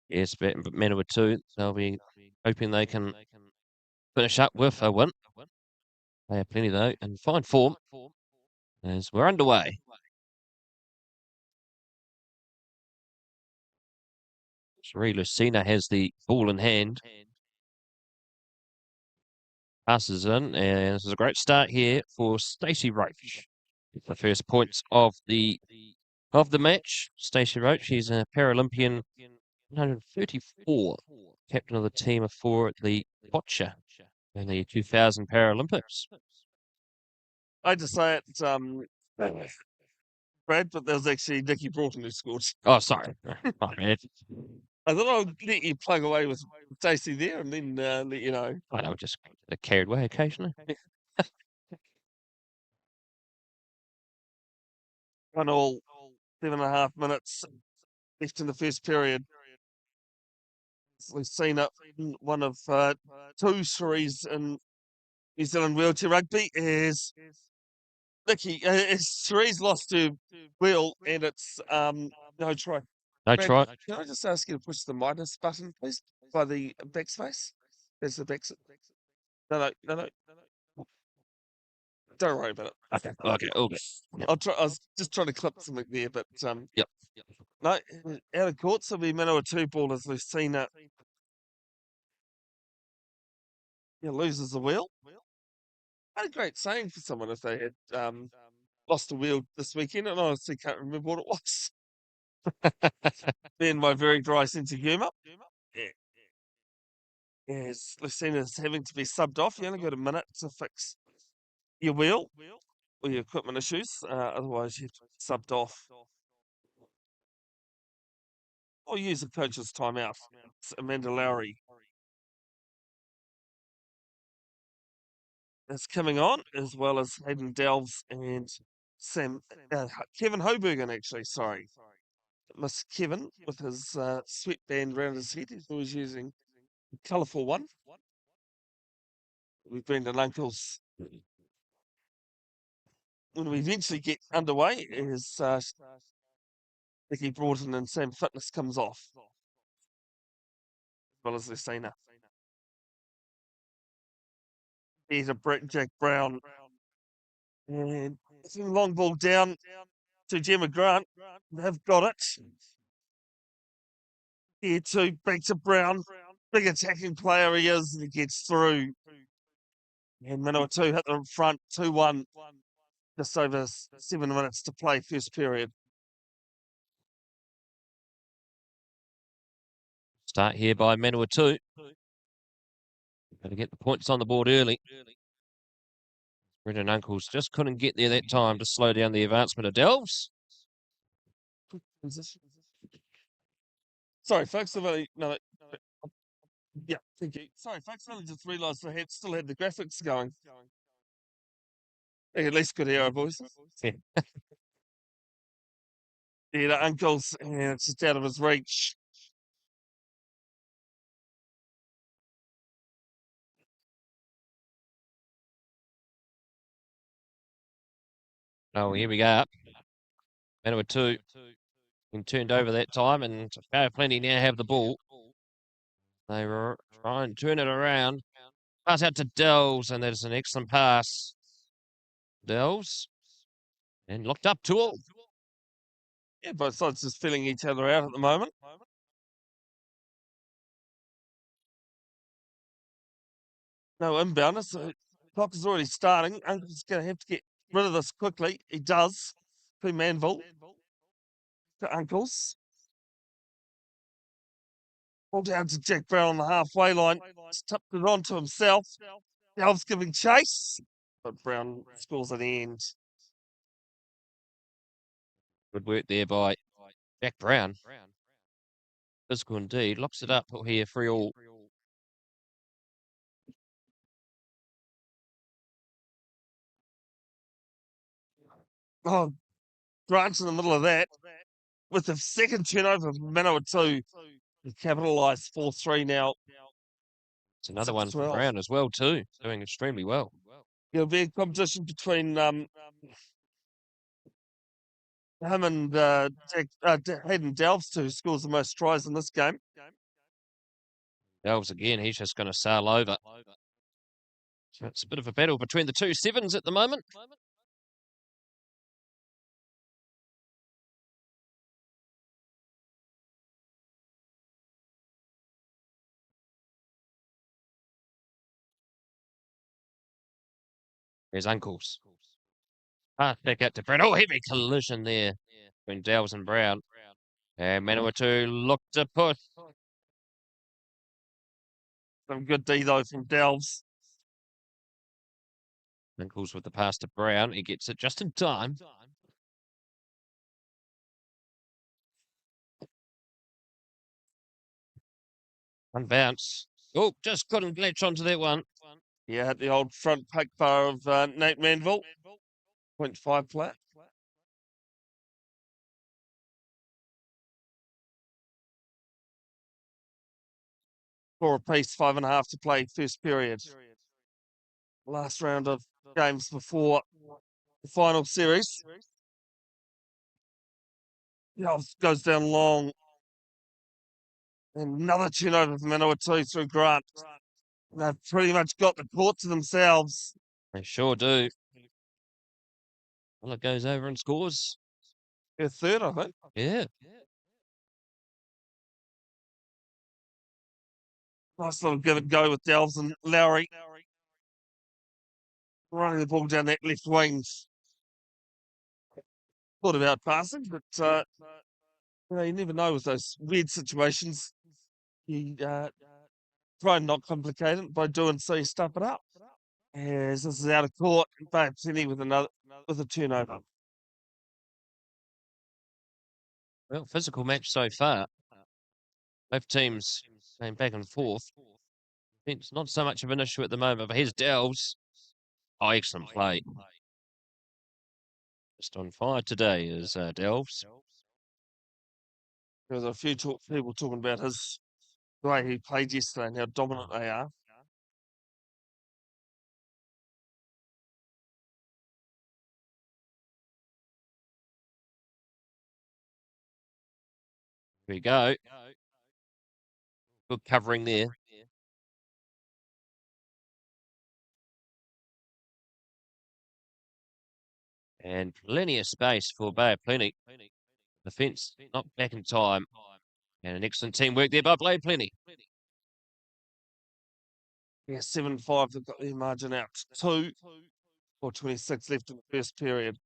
Yes, but Manawatu, they'll be hoping they can finish up with a win. They have plenty, though, in fine form as we're underway. Sri Lucina has the ball in hand. Passes in, and this is a great start here for Stacey Roach. The first points of the match. Stacey Roach, she's a Paralympian, 134, captain of the team of four at the Boccia in the 2000 Paralympics. I just say it, Brad, but there was actually Nicky Broughton who scored. Oh, sorry. Oh, man. I thought I'll let you plug away with Stacey there and then let you know. I know, just carried away occasionally. 1-1, 7.5 minutes left in the first period. We've seen it, one of two series in New Zealand wheelchair rugby is Nicky. Series lost to Wheel and it's no try. No Brad, try. can I just ask you to push the minus button, please, by the backspace? There's the back. No. Don't worry about it. Okay, all good. I'll try. I was just trying to clip something there, but Yep. no, out of court. So we Manawatu ball as we've seen it. Loses the wheel. What a great saying for someone if they had lost a wheel this weekend, and I honestly can't remember what it was. Then my very dry sense of humour. Yes, Lucina's having to be subbed off. You only got a minute to fix your wheel or your equipment issues. Otherwise, you have to be subbed off. Or use a coach's timeout. It's Amanda Lowry is coming on, as well as Hayden Delves and Kevin Hobergen, actually, sorry. Miss Kevin with his sweatband around his head. He's always using a colourful one. We've been to Uncle's. When we eventually get underway, is Nicky Broughton and Sam Fitness comes off, as well as Lucina. There's a Jack Brown. And long ball down to Gemma Grant. They've got it. Here to back to Brown. Big attacking player he is, and he gets through. And Manawatu hit them in front, 2-1. Just over 7 minutes to play, first period. Start here by Manawatu. Got to get the points on the board early. Brendan Uncles just couldn't get there that time to slow down the advancement of Delves. Sorry, folks. Yeah, thank you. Sorry, folks. I just realised I still had the graphics going. At least could hear our voices. Yeah. The Uncles, and it's just out of his reach. Oh, here we go. Manawatu been turned over that time, and plenty now have the ball. They were trying to turn it around. Pass out to Delves, and there's an excellent pass. Delves, and locked up to all. Yeah, both sides just filling each other out at the moment. No inbound. So clock is already starting. Uncle's going to have to get rid of this quickly. He does. To Manville. To Uncles. All down to Jack Brown on the halfway line. He's tipped it on to himself. Delves giving chase. But Brown scores at the end. Good work there by Jack Brown. Physical indeed. Locks it up here, 3-3. Oh, Grant's in the middle of that. With the second turnover from Manawatu. He capitalised 4-3 now. It's another one for Brown as well, too. Doing extremely well. It'll be a competition between him and Hayden Delves, who scores the most tries in this game. Delves again, he's just going to sail over. So it's a bit of a battle between the two sevens at the moment. There's Uncles. Pass back out to Brown. Oh, heavy collision there between Delves and Brown. And Manawatu looked to push. Some good D, though, from Delves. Uncles with the pass to Brown. He gets it just in time. One bounce. Oh, just couldn't latch onto that one. Yeah, at the old front poke bar of Nate Manville. 0.5 flat. Four apiece, 5.5 to play, first period. Last round of games before the final series. Goes down long. And another turnover from Manawatu through Grant. They've pretty much got the court to themselves. They sure do. Well, it goes over and scores. Their third, I think. Yeah. Nice little give and go with Delves and Lowry. Running the ball down that left wing. Thought about passing, but you never know with those weird situations. You try and not complicate it. By doing so, you stuff it up. As this is out of court, Bevin with a turnover. Well, physical match so far. Both teams going back and forth. It's not so much of an issue at the moment, but here's Delves. Oh, excellent play. Just on fire today is Delves. There was a few people talking about the way he played yesterday and how dominant they are. Here we go. Good covering there. And plenty of space for Bay of Plenty. The fence not back in time. And an excellent teamwork there by Bay of Plenty. Yeah, 7-5, they've got their margin out to 4:26 left in the first period.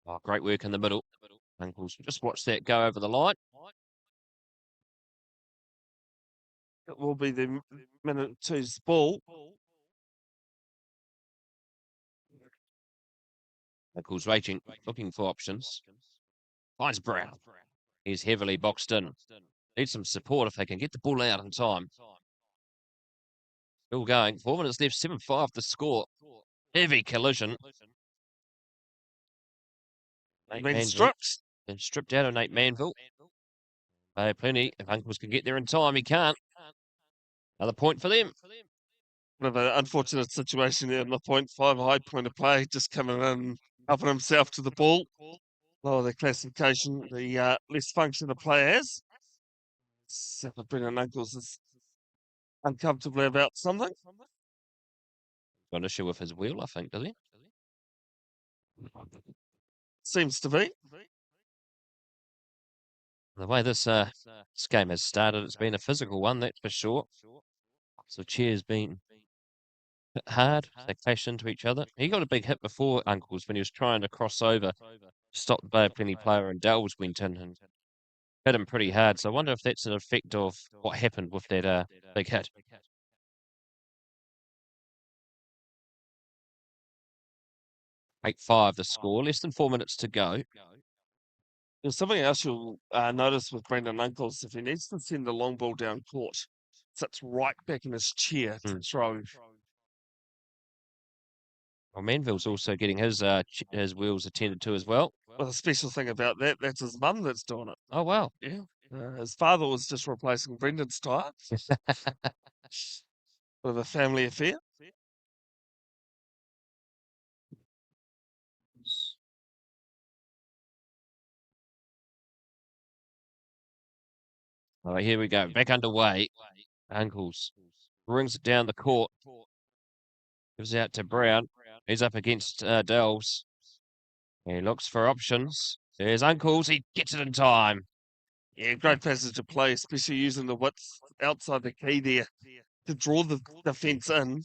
Oh, great work in the middle. Uncles, just watch that go over the line. It will be the minute two's ball. Uncles waiting, looking for options. Finds Brown. He's heavily boxed in. Needs some support if they can get the ball out in time. Still going. 4 minutes left. 7-5 the score. Heavy collision. Been stripped. Been stripped out of Nate Manville. Plenty. If Uncles can get there in time, he can't. Another point for them. Bit of an unfortunate situation there in the 0.5 high point of play, just coming in, helping himself to the ball. Lower the classification, the less function the player has. So Brendan Uncles is uncomfortably about something. Got an issue with his wheel, I think, does he? Seems to be. The way this game has started, it's been a physical one, that's for sure. So Chair's been hit hard. They clash into each other. He got a big hit before Uncles when he was trying to cross over, stop the Bay of Plenty player, and Delves went in and hit him pretty hard. So I wonder if that's an effect of what happened with that big hit. 8-5 the score, less than 4 minutes to go. There's something else you'll notice with Brendan Uncles. If he needs to send the long ball down court, sits right back in his chair to throw. Well, Manville's also getting his wheels attended to as well. Well, the special thing about that, that's his mum that's doing it. Oh, wow. Yeah. His father was just replacing Brendan's tyre. With a family affair. All right, here we go. Back underway. Uncles brings it down the court. Gives out to Brown. He's up against Delves. He looks for options. There's Uncles. He gets it in time. Yeah, great passage of play, especially using the width outside the key there to draw the defence in.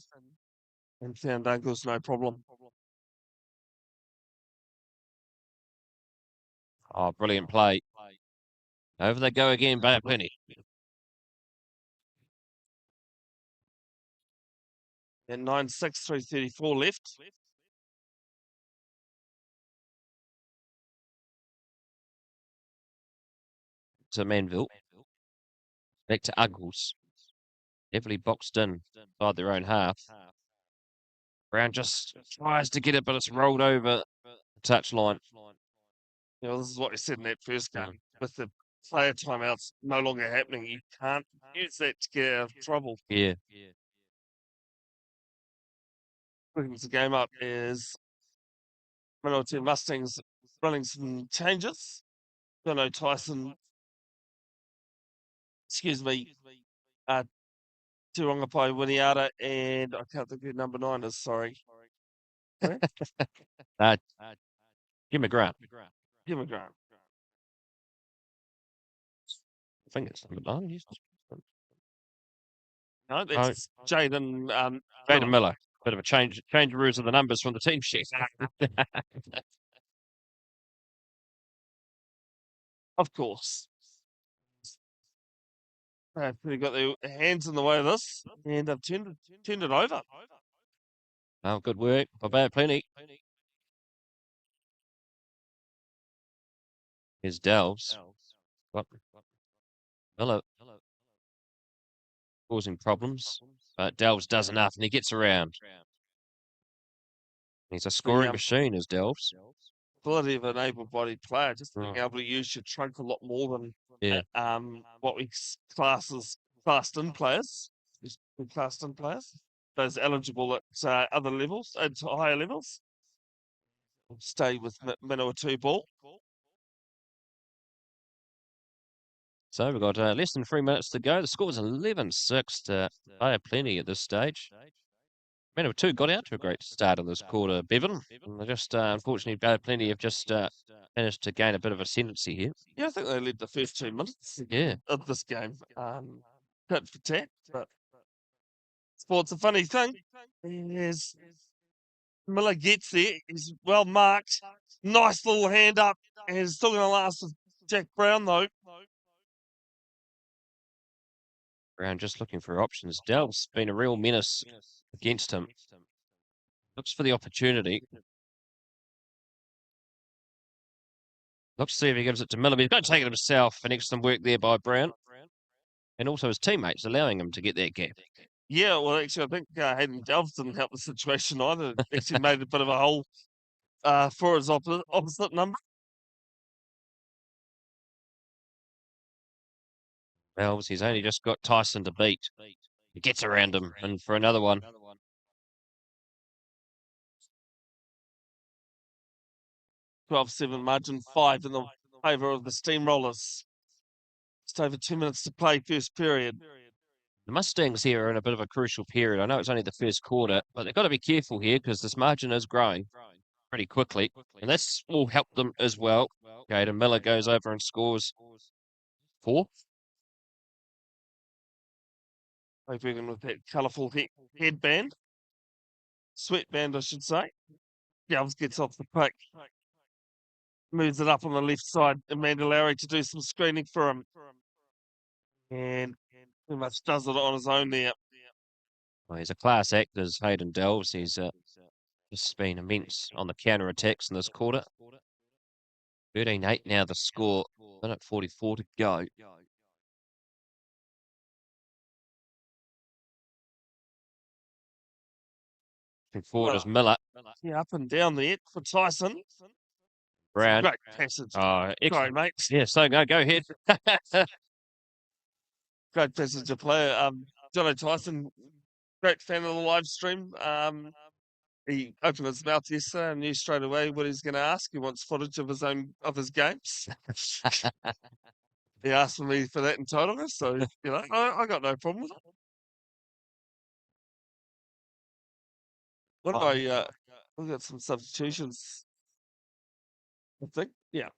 And found Uncles no problem. Oh, brilliant play. Over they go again, Bay of Plenty. And 9-6, 3:34 left. To Manville. Back to Uggles. Heavily boxed in by their own half. Brown just tries to get it, but it's rolled over the touchline. You know, this is what we said in that first game. With the player timeouts no longer happening, you can't use that to get out of trouble. Yeah. Brings the game up is Manawatu Mustangs running some changes. Jono Tyson, Turangapai Winiata, and I can't think who number 9 is, sorry. Jim McGrath. Jim McGrath. I think it's number 9. Yes. No, that's Jaden Jaden Miller. Bit of a change of rules of the numbers from the team sheet. Of course. They've got their hands in the way of this, and they've turned it over. Oh, good work. Bay of Plenty. Here's Delves. Miller causing problems, but Delves does enough, and he gets around. He's a scoring machine, is Delves. Ability of an able-bodied player, just being able to use your trunk a lot more than what we class as classed-in players. Classed-in players, those eligible at other levels, at higher levels. We'll stay with Manawatu ball. So we've got less than 3 minutes to go. The score is 11-6 to Bay of Plenty at this stage. Manawatu got out to a great start in this quarter, Bevin. And they just, unfortunately, Bay of Plenty have just managed to gain a bit of ascendancy here. Yeah, I think they led the first 2 minutes of this game. Tit for tat, but sport's a funny thing. As Miller gets there, he's well marked. Nice little hand up, and it's still going to last with Jack Brown, though. Brown just looking for options. Delves been a real menace against him. Looks for the opportunity. Looks to see if he gives it to Miller. But he's going to take it himself, and excellent work there by Brown. And also his teammates allowing him to get that gap. Yeah, well, actually, I think Hayden Delves didn't help the situation either. Actually made a bit of a hole for his opposite number. Delves, he's only just got Tyson to beat. He gets around him, and for another one. 12-7 margin, 5 in the favour of the Steamrollers. Just over 2 minutes to play, first period. The Mustangs here are in a bit of a crucial period. I know it's only the first quarter, but they've got to be careful here because this margin is growing pretty quickly. And this will help them as well. Jaden Miller goes over and scores 4. Hoping with that colourful headband. Sweatband, I should say. Delves gets off the pick. Moves it up on the left side. Amanda Lowry to do some screening for him. And pretty much does it on his own there. Well, he's a class act, as Hayden Delves. He's just been immense on the counter-attacks in this quarter. 13-8 now the score. Minute 44 to go. Forward is Miller. Yeah, up and down there for Tyson. Brown. Great passage. Sorry, mate. Yeah, so go ahead. Great passage of play. Jono Tyson, great fan of the live stream. He opened his mouth yesterday and knew straight away what he's going to ask. He wants footage of his games. he asked for me for that entitlement, so, I got no problem with it. One of my, we've got some substitutions, I think. Yeah.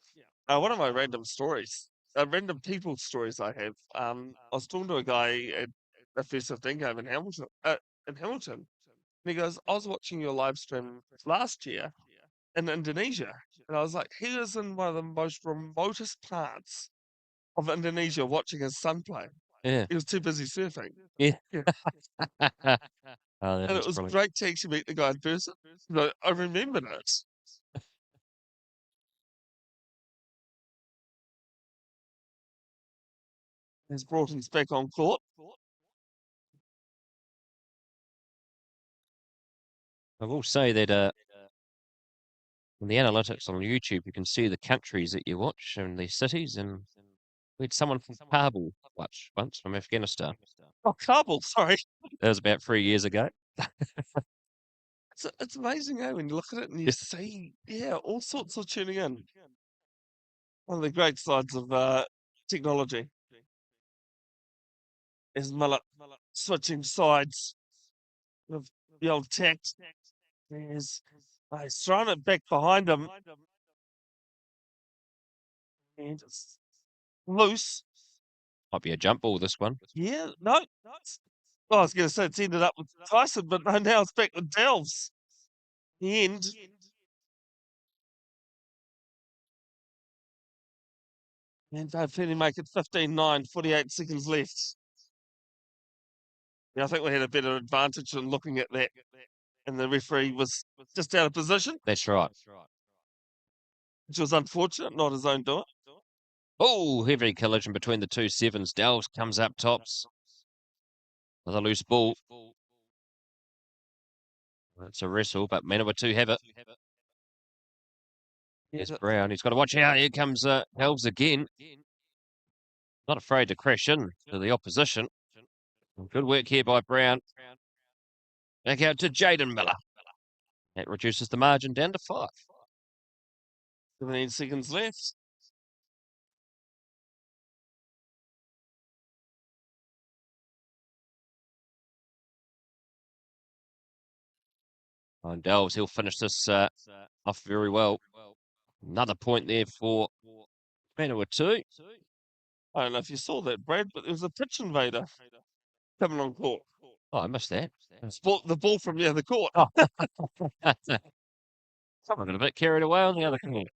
One of my random stories, random people stories I have. I was talking to a guy at the first 15 game in Hamilton, and he goes, "I was watching your live stream last year in Indonesia," and I was like, "He was in one of the most remotest parts of Indonesia watching his son play. Yeah. He was too busy surfing." Yeah. Yeah. Oh, that And it is was brilliant. great to actually meet the guy in person. But I remembered it. He's brought us back on court. I will say that in the analytics on YouTube, you can see the countries that you watch and the cities. And we had someone from Kabul watch once from Afghanistan. Oh, Kabul, sorry. That was about 3 years ago. It's amazing, when you look at it and you Yes. see, all sorts of tuning in. One of the great sides of technology is Mullet switching sides of the old text. He's thrown it back behind him and it's loose. Might be a jump ball, this one. Yeah, no. I was going to say it's ended up with Tyson, but no, now it's back with Delves. The end. And they've finally make it 15-9, 48 seconds left. Yeah, I think we had a better advantage than looking at that. And the referee was just out of position, That's right. which was unfortunate, not his own doing. Oh, heavy collision between the two sevens. Delves comes up tops with a loose ball. It's a wrestle, but Manawatu have it. Here's Brown. He's got to watch out. Here comes Delves again. Not afraid to crash in to the opposition. Good work here by Brown. Back out to Jaden Miller. That reduces the margin down to 5. 17 seconds left. And Delves, he'll finish this off very well. Another point there for Manawatu. I don't know if you saw that, Brad, but there was a pitch invader coming on court. Oh, I missed that. The ball from the other court. Oh. I got a bit carried away on the other court.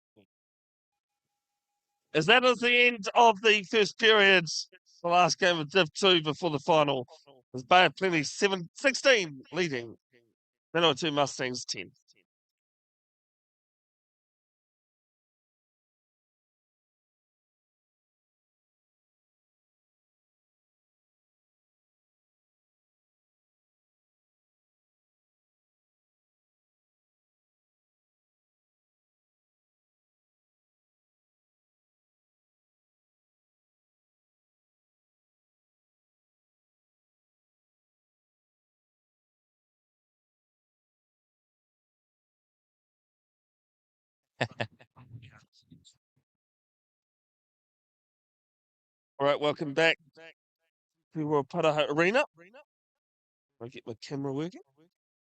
As that is the end of the first period, the last game of Div 2 before the final. As Bay of Plenty 16 leading. Manawatu Mustangs 10. All right, welcome back to Rauparaha Arena. I'll get my camera working.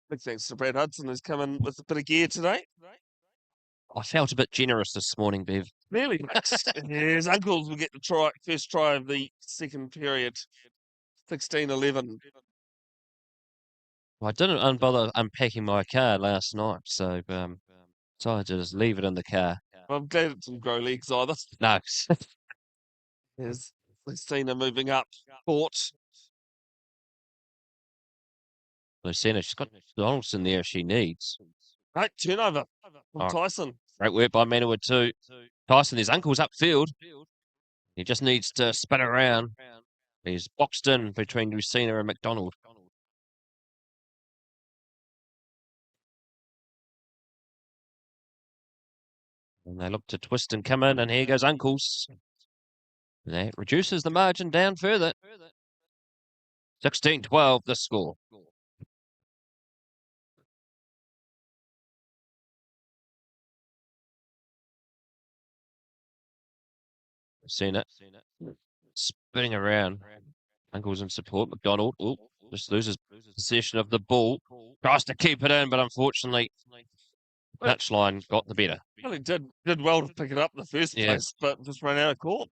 Big thanks to Brad Hudson, who's come in with a bit of gear today. I felt a bit generous this morning, Bev. Really? His uncles will get the first try of the second period. 16-11. I didn't bother unpacking my car last night, so decided to just leave it in the car. I'm glad it didn't grow legs either. No. There's Lucina moving up court. Lucina, she's got Donaldson there if she needs. Right, turnover from Oh, Tyson. great work by Manawatu. Tyson, his uncle's upfield. He just needs to spin around. He's boxed in between Lucina and McDonald. And they look to twist and come in, and here goes Uncles. That reduces the margin down further. 16-12, the score. Seen it. Spinning around. Uncle's in support. McDonald. Oh, just loses possession of the ball. Tries to keep it in, but unfortunately, touchline got the better. Well, he did well to pick it up in the first Yeah. place, but just ran out of court.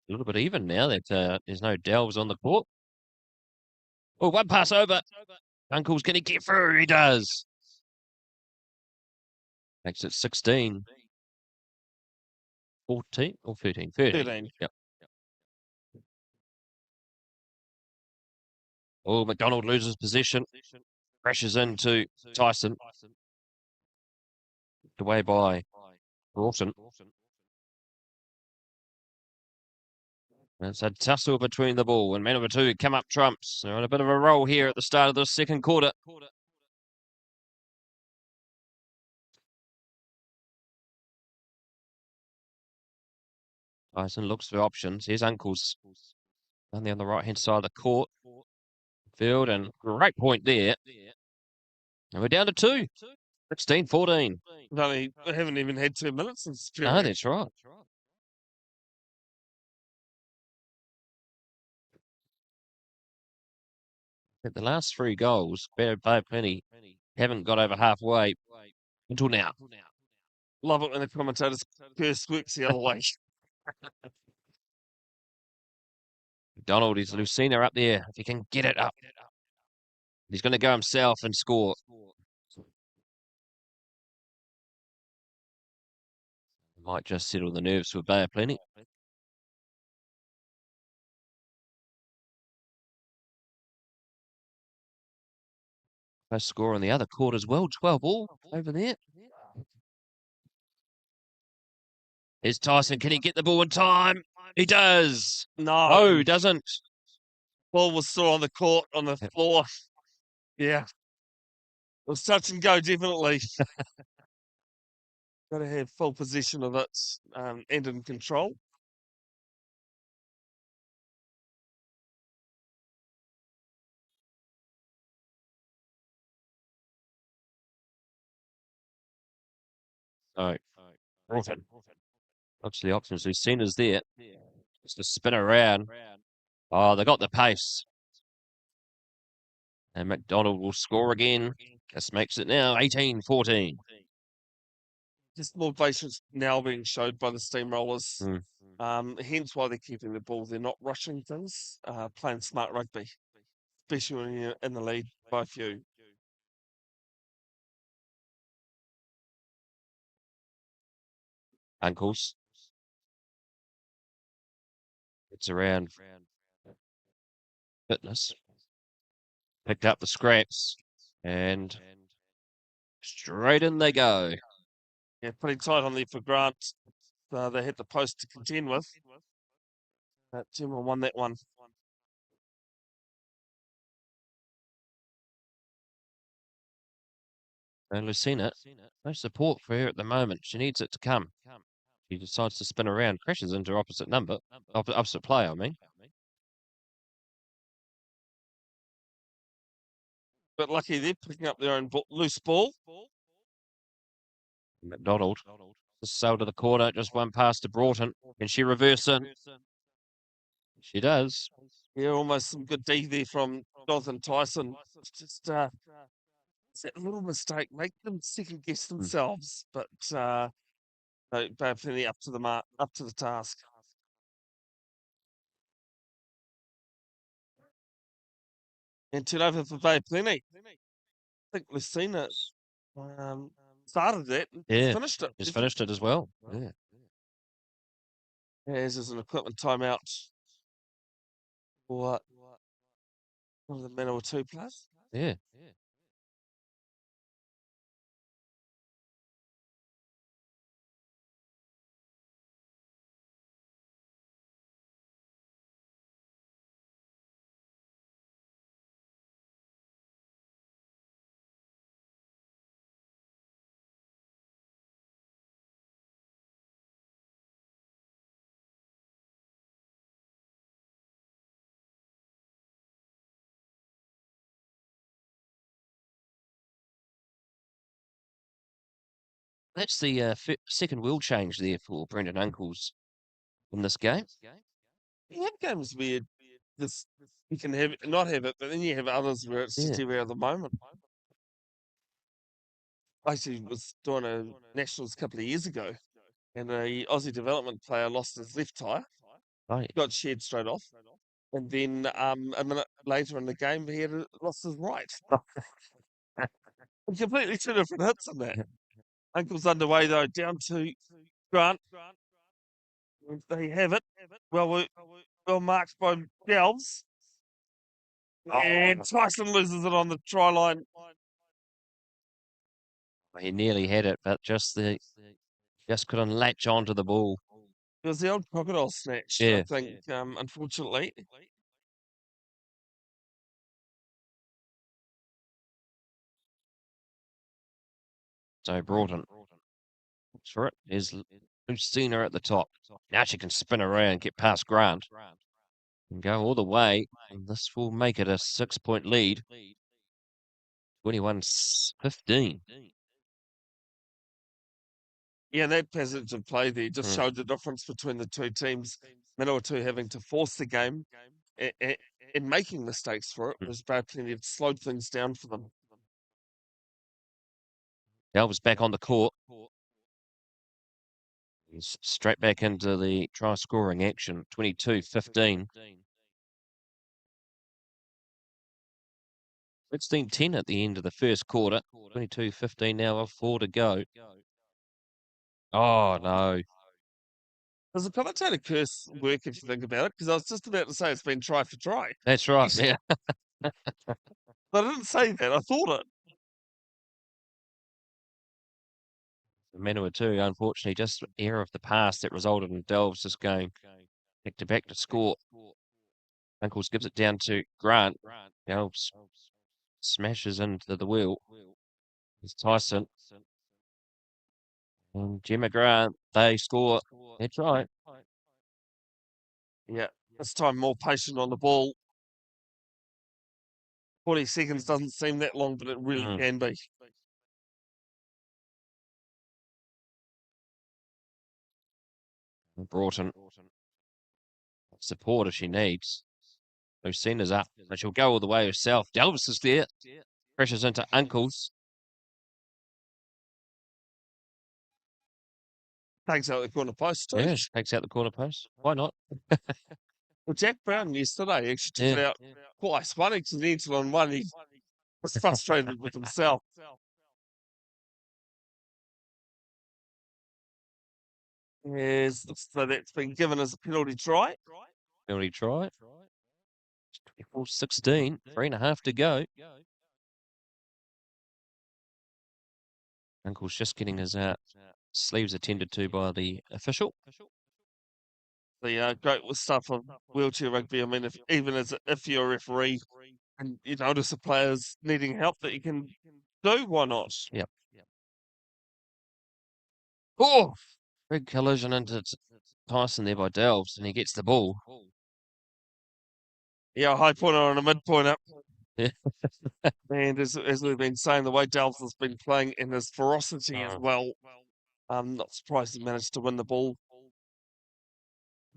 A little bit even now that there's no delves on the court. Oh, one pass over. Uncle's going to get through. He does. Makes it 16. 14 or 13? 13. 13. Yep. Oh, McDonald loses possession. Crashes into Tyson. Away by Broughton. It's a tussle between the ball and Manawatu come up trumps. They're on a bit of a roll here at the start of the second quarter. Tyson looks for options. Here's Uncle's down there on the right-hand side of the court. Field and great point there. And we're down to 2. 16-14. They haven't even had 2 minutes since No, period. that's right. But the last 3 goals, Bay Plenty, haven't got over halfway until now. Love it when the commentators curse works the other way. McDonald is Lucina up there. If he can get it up, he's going to go himself and score. Might just settle the nerves with Bay Plenty. No score on the other court as well. 12 all over there. Here's Tyson. Can he get the ball in time? He does. No, he doesn't. ball was still on the court, on the floor. Yeah. It was touch and go, definitely. Got to have full possession of it and in control. Oh, Broughton. Looks the options. Lucina's there. Just to spin around. Oh, they got the pace. And McDonald will score again. This makes it now 18-14. Just more patience now being showed by the steamrollers. Hence why they're keeping the ball. They're not rushing things, playing smart rugby, especially when you're in the lead by a few. Uncles. It's around fitness. Picked up the scraps. And straight in they go. Yeah, pretty tight on there for Grant. They hit the post to contend with. Gemma won that one. And Lucina, no support for her at the moment. She needs it to come. She decides to spin around, crashes into opposite number, opposite play, I mean. But lucky they're picking up their own loose ball. McDonald, just sailed to the corner, just one pass to Broughton. Can she reverse in? She does. Yeah, almost some good D there from Jonathan Tyson. It's just it's that little mistake, make them second guess themselves, but they're plenty up to the mark, up to the task. And turnover for Bay Plenty. I think Lucina started that and finished it. Just finished it as well. Yeah. As is an equipment timeout for one of the Manawatu players. Yeah. that's the second wheel change there for Brendan Uncles in this game. You have games where this you can have not have it, but then you have others where it's just Yeah. every other moment. I actually was doing a nationals a couple of years ago, and a Aussie development player lost his left tyre, Right. got shared straight off, and then a minute later in the game he had lost his right. Completely two different hits in that. Uncle's underway though, down to Grant. They have it. Well marked by Delves. And Tyson loses it on the try line. He nearly had it, but just couldn't latch onto the ball. It was the old crocodile snatch, I Yeah. think, unfortunately. So Broughton. For it is Lucina at the top. Now she can spin around, get past Grant, and go all the way. And this will make it a 6-point lead. 21-15. Yeah, that passage of play there just showed the difference between the two teams. Manawatu having to force the game and making mistakes for it, whereas Bay Plenty had slowed things down for them. Delves back on the court. He's straight back into the try scoring action. 22-15. 16-10 at the end of the first quarter. 22-15 now, of 4 to go. Oh, no. Does the commentator curse work if you think about it? Because I was just about to say it's been try for try. That's right, yeah. But I didn't say that. I thought it. Manawatu, unfortunately, just error of the pass that resulted in Delves just going back to back to score. Uncles gives it down to Grant. Delves smashes into the wheel. It's Tyson. And Gemma Grant, they score. That's right. Yeah, this time more patient on the ball. 40 seconds doesn't seem that long, but it really can be. Broughton. Support if she needs. Lucina's up, but she'll go all the way herself. Delvis is there. Pressures into Uncles. Takes out the corner post too. Yeah, she takes out the corner post. Why not? Well, Jack Brown yesterday actually took it out twice. One accidental and one he was frustrated with himself. Yes, so that's been given as a penalty try. Penalty try. 24-16. 3.5 to go. Uncle's just getting his sleeves attended to by the official. The great stuff of wheelchair rugby. I mean, if you're a referee and you notice a player's needing help that you can do, why not? Yep. Oh, big collision into Tyson there by Delves, and he gets the ball. Yeah, a high pointer and a mid pointer. Yeah. And as we've been saying, the way Delves has been playing in his ferocity as well, I'm not surprised he managed to win the ball.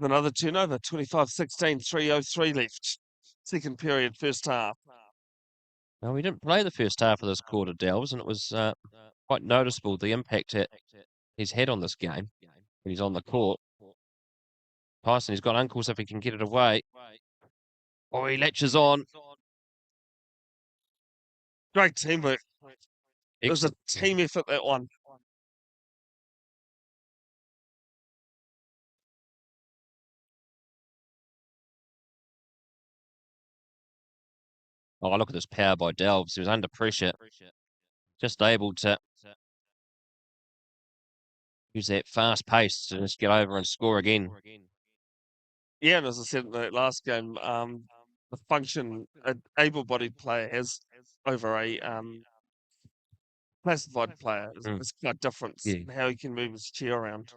Another turnover, 25-16, 3:03 left. Second period, first half. No, we didn't play the first half of this quarter, Delves, and it was quite noticeable the impact he's had on this game when he's on the court. Tyson, he's got Uncles if he can get it away. Oh, he latches on. Great teamwork. It was a Excellent. team effort, that one. Oh, look at this power by Delves. He was under pressure. Just able to use that fast pace to just get over and score again. Yeah, and as I said in the last game, the function an able-bodied player has over a classified player is quite different in how he can move his chair around.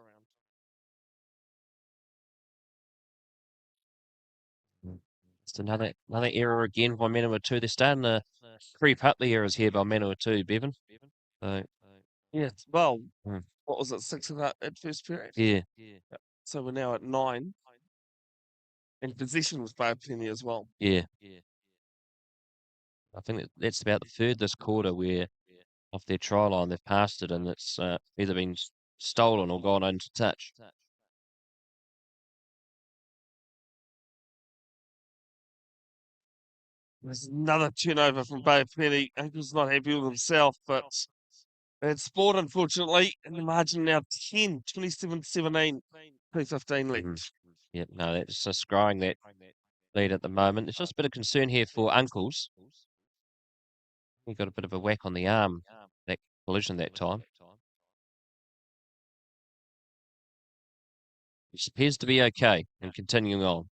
Just another error again by Manawatu. They're starting to creep up the errors here by Manawatu, Bevin. So, Yeah, well, what was it, 6 at first period? Yeah. So we're now at 9. And possession was Bay Plenty as well. Yeah. I think that's about the third this quarter where off their try line they've passed it and it's either been stolen or gone into touch. There's another turnover from Bay Plenty. Ankle's not happy with himself, but it's sport, unfortunately. And the margin now 10, 27-17, 3:15 left. Yeah, no, that's just growing that lead at the moment. There's just a bit of concern here for Uncles. He got a bit of a whack on the arm, that collision that time. He appears to be okay and continuing on.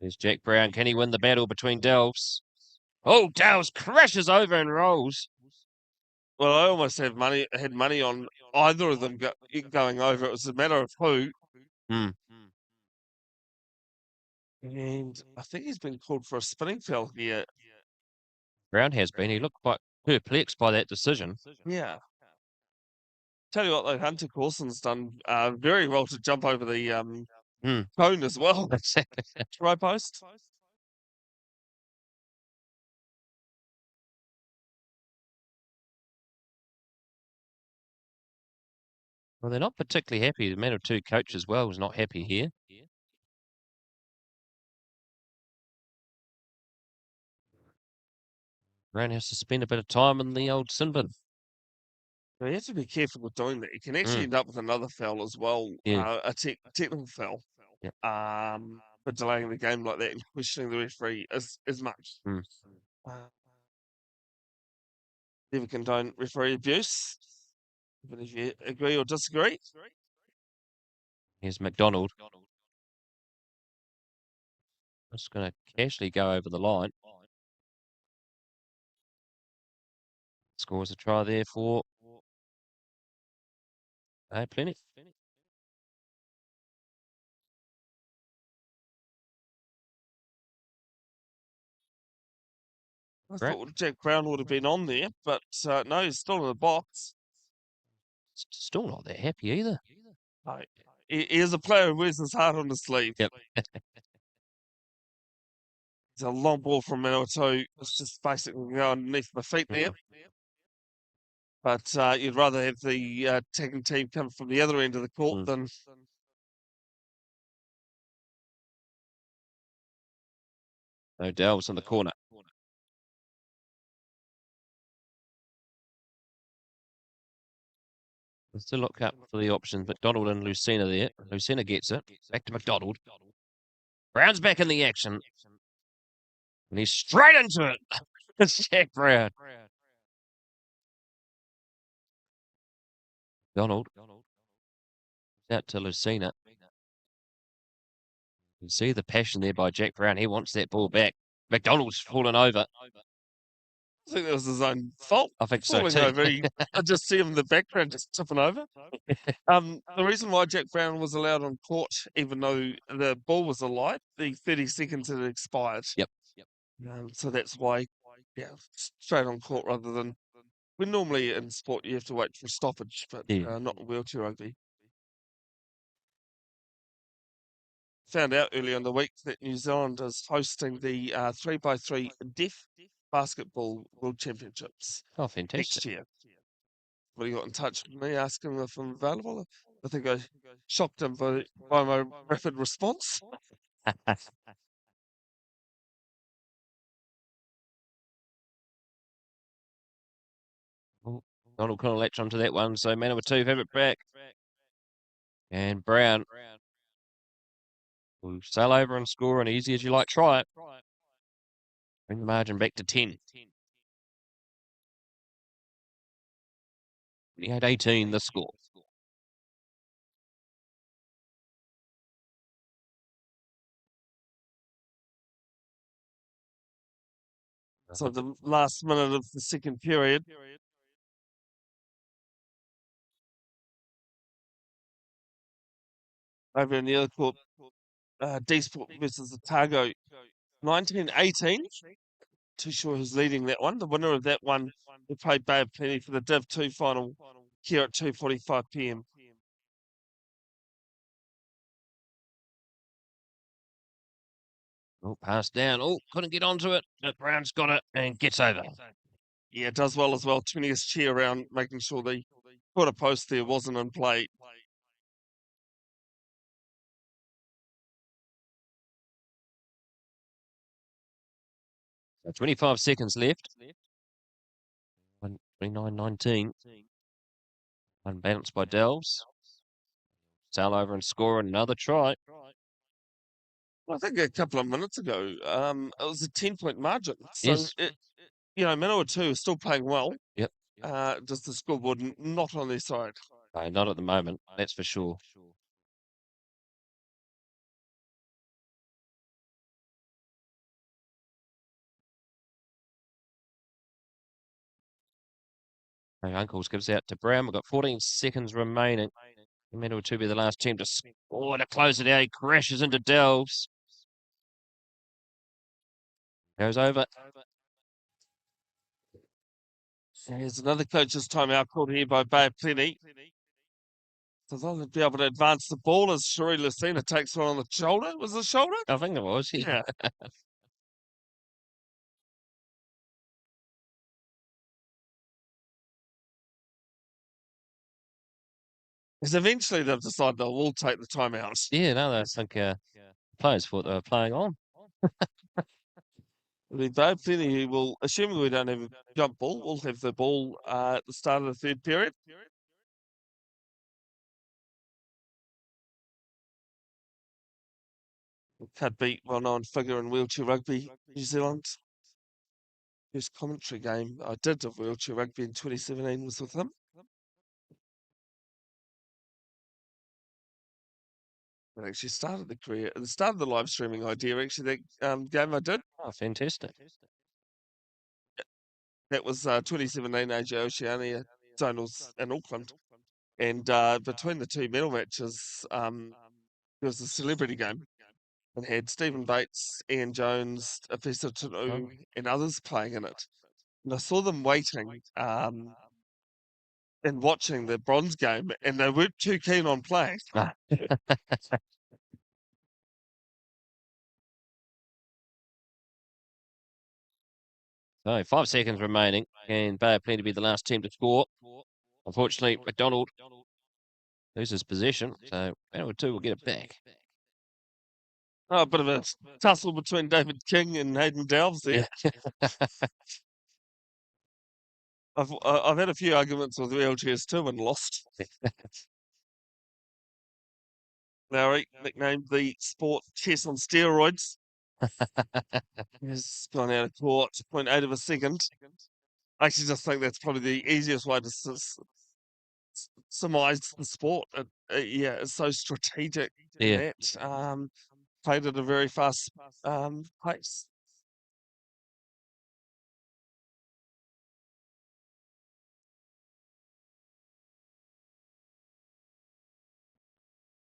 There's Jack Brown. Can he win the battle between Delves? Oh, Delves crashes over and rolls. Well, I almost had money on either of them going over. It was a matter of who. Hmm. And I think he's been called for a spinning foul here. Brown has been. He looked quite perplexed by that decision. Yeah. Tell you what, though, Hunter Corson's done very well to jump over the cone as well. Try post. Well, they're not particularly happy. The Manawatu coach as well is not happy here. Brown has to spend a bit of time in the old sin bin. Now, you have to be careful with doing that. You can actually end up with another foul as well, Yeah. a technical foul, for delaying the game like that and questioning the referee as much. Never condone referee abuse, even if you agree or disagree. Here's McDonald. Just going to casually go over the line. Scores a try there for Plenty. I thought Jack Brown would have been on there, but no, he's still in the box. Still not that happy either. No. He is a player who wears his heart on his sleeve. Yep. It's a long ball from Manawatu. It's just basically going underneath my feet there. But you'd rather have the attacking team come from the other end of the court than. No, Delves in the corner. Let's still look up for the options. McDonald and Lucena there. Lucena gets it. Back to McDonald. Brown's back in the action. And he's straight into it. It's Jack Brown. Donald. Out to Lucena. You can see the passion there by Jack Brown. He wants that ball back. McDonald's fallen over. I think that was his own fault. I think so too. Over. I just see him in the background just tipping over. The reason why Jack Brown was allowed on court, even though the ball was alight, the 30 seconds had expired. Yep. So that's why, straight on court rather than. When normally in sport you have to wait for a stoppage, but not in wheelchair rugby. Found out earlier in the week that New Zealand is hosting the 3x3 Deaf Basketball World Championships. Oh, fantastic. Next year. But he got in touch with me asking if I'm available. I think I shocked him by my rapid response. Donald couldn't latch onto that one, so Manawatu have it back. And Brown will sail over and score an easy as you like. Try it. Bring the margin back to 10. 28-18 the score. So the last minute of the second period. Over in the other court, D-Sport versus Otago. 19-18. Too sure who's leading that one. The winner of that one We play Bay of Plenty for the Div 2 final here at 2:45 p.m. Oh, pass down. Oh, couldn't get onto it. But Brown's got it and gets over. Yeah, does well as well, turning his chair around, making sure the quarter post there wasn't in play. So 25 seconds left. 29-19. Unbalanced by Delves. Sail over and score another try. I think a couple of minutes ago, it was a 10-point margin. So, Yes. Manawatu is still playing well. Yep. Just the scoreboard not on their side. No, not at the moment, that's for sure. My uncles gives out to Brown. We've got 14 seconds remaining. Manawatu be the last team to score to close it out. He crashes into Delves. Goes over. There's another coach's timeout called here by Bay of Plenty. So they'll be able to advance the ball as Sheree Lucina takes one on the shoulder. Was it the shoulder? I think it was. Yeah. Because eventually they've decided they will take the timeout. Yeah, no, I think players thought they were playing on. It'll be Bay of Plenty who will, assuming we don't have a jump ball, we'll have the ball at the start of the third period. Cud beat well-known figure in wheelchair rugby, New Zealand. First commentary game I did of wheelchair rugby in 2017 was with him. It actually started the career, it started the live streaming idea, actually, that game I did. Oh, fantastic. That was 2017 AJ Oceania Zonals in Auckland. And between the two medal matches, there was a celebrity game. It had Stephen Bates, Ian Jones, Afesa Tunu, and others playing in it. And I saw them waiting and watching the bronze game, and they weren't too keen on playing. So 5 seconds remaining, and Bay of Plenty to be the last team to score. Unfortunately, McDonald loses possession, so Manawatu will get it back. Oh, a bit of a tussle between David King and Hayden Delves there. Yeah. I've had a few arguments with wheelchairs too and lost. Larry, nicknamed the sport chess on steroids, has gone out of court, 0.8 of a second. I actually just think that's probably the easiest way to surmise the sport. Yeah, it's so strategic in Yeah. that. Played at a very fast pace.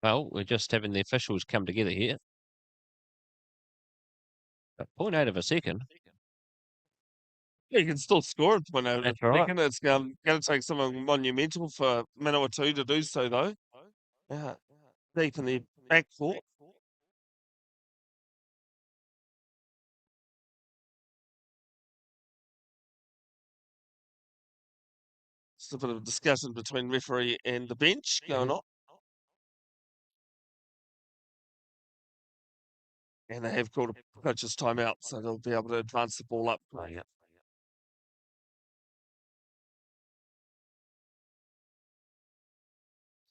Well, we're just having the officials come together here. 0.8 of a second. Yeah, you can still score at 0.8 of a That's right. second. It's going to take something monumental for Manawatu to do so, though. Yeah, deep in the back foot. Just a bit of discussion between referee and the bench going on. And they have called a coach's timeout, so they'll be able to advance the ball up. Oh, yeah.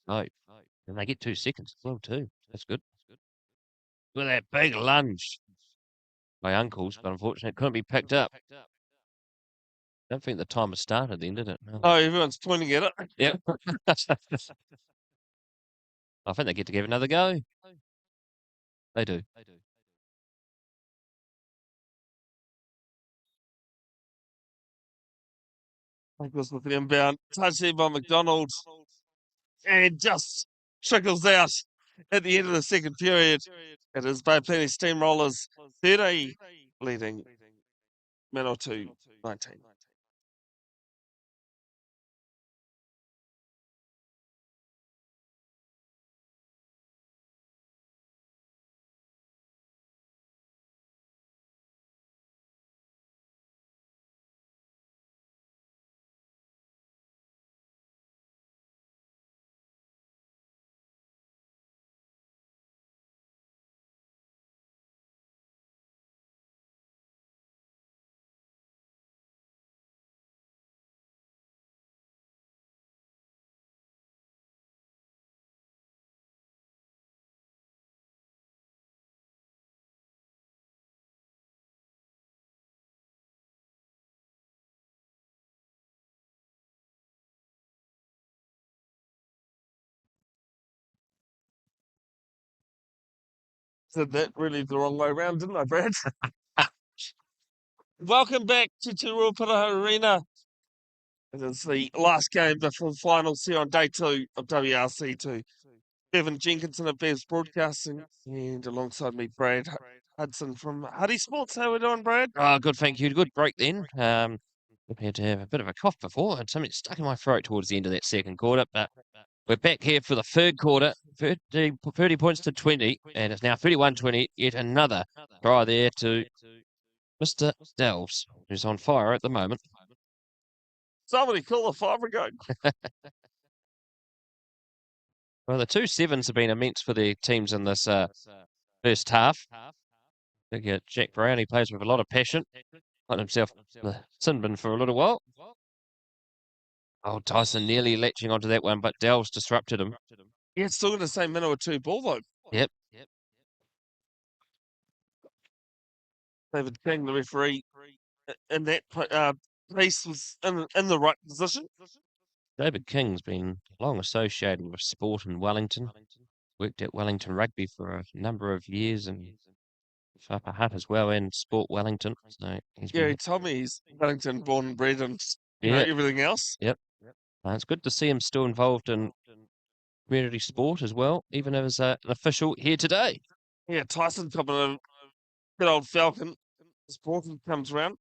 Oh, and they get 2 seconds as well too. That's good. Look at that big lunge by Uncles, but unfortunately it couldn't be picked up. Don't think the timer started then, did it? No. Oh, everyone's pointing at it. Yep. I think they get to give another go. They do. I think it was with the inbound. Touch there by McDonald. And just trickles out at the end of the second period. It is Bay of Plenty Steamrollers 30 leading Manawatu 19. Said that really the wrong way around, didn't I, Brad? Welcome back to Rauparaha Arena. It is the last game before the finals here on day 2 of WRC2. Bevin, Jenkinson of Bev's Broadcasting, and alongside me, Brad Hudson from Huddy Sports. How are we doing, Brad? Oh, good, thank you. Good break then. Had to have a bit of a cough before. I had something stuck in my throat towards the end of that second quarter, but we're back here for the third quarter. 30 points to 20, and it's now 31-20. Yet another try there to Mr. Delves, who's on fire at the moment. Somebody call the fire brigade. Well, the 2 sevens have been immense for the teams in this first half. I think Jack Brown, he plays with a lot of passion. Got himself the sin bin for a little while. Oh, Tyson nearly latching onto that one, but Delves disrupted him. Yeah, it's still got the same Manawatu ball, though. Yep. David King, the referee, in that place was in the right position. David King's been long associated with sport in Wellington. Worked at Wellington Rugby for a number of years and Whakahat as well in Sport Wellington. So he's Yeah, been... he told me he's Wellington born and bred and you know, everything else. Yep. It's good to see him still involved in community sport as well, even as an official here today. Yeah, Tyson coming in, good old Falcon. His Broughton comes around.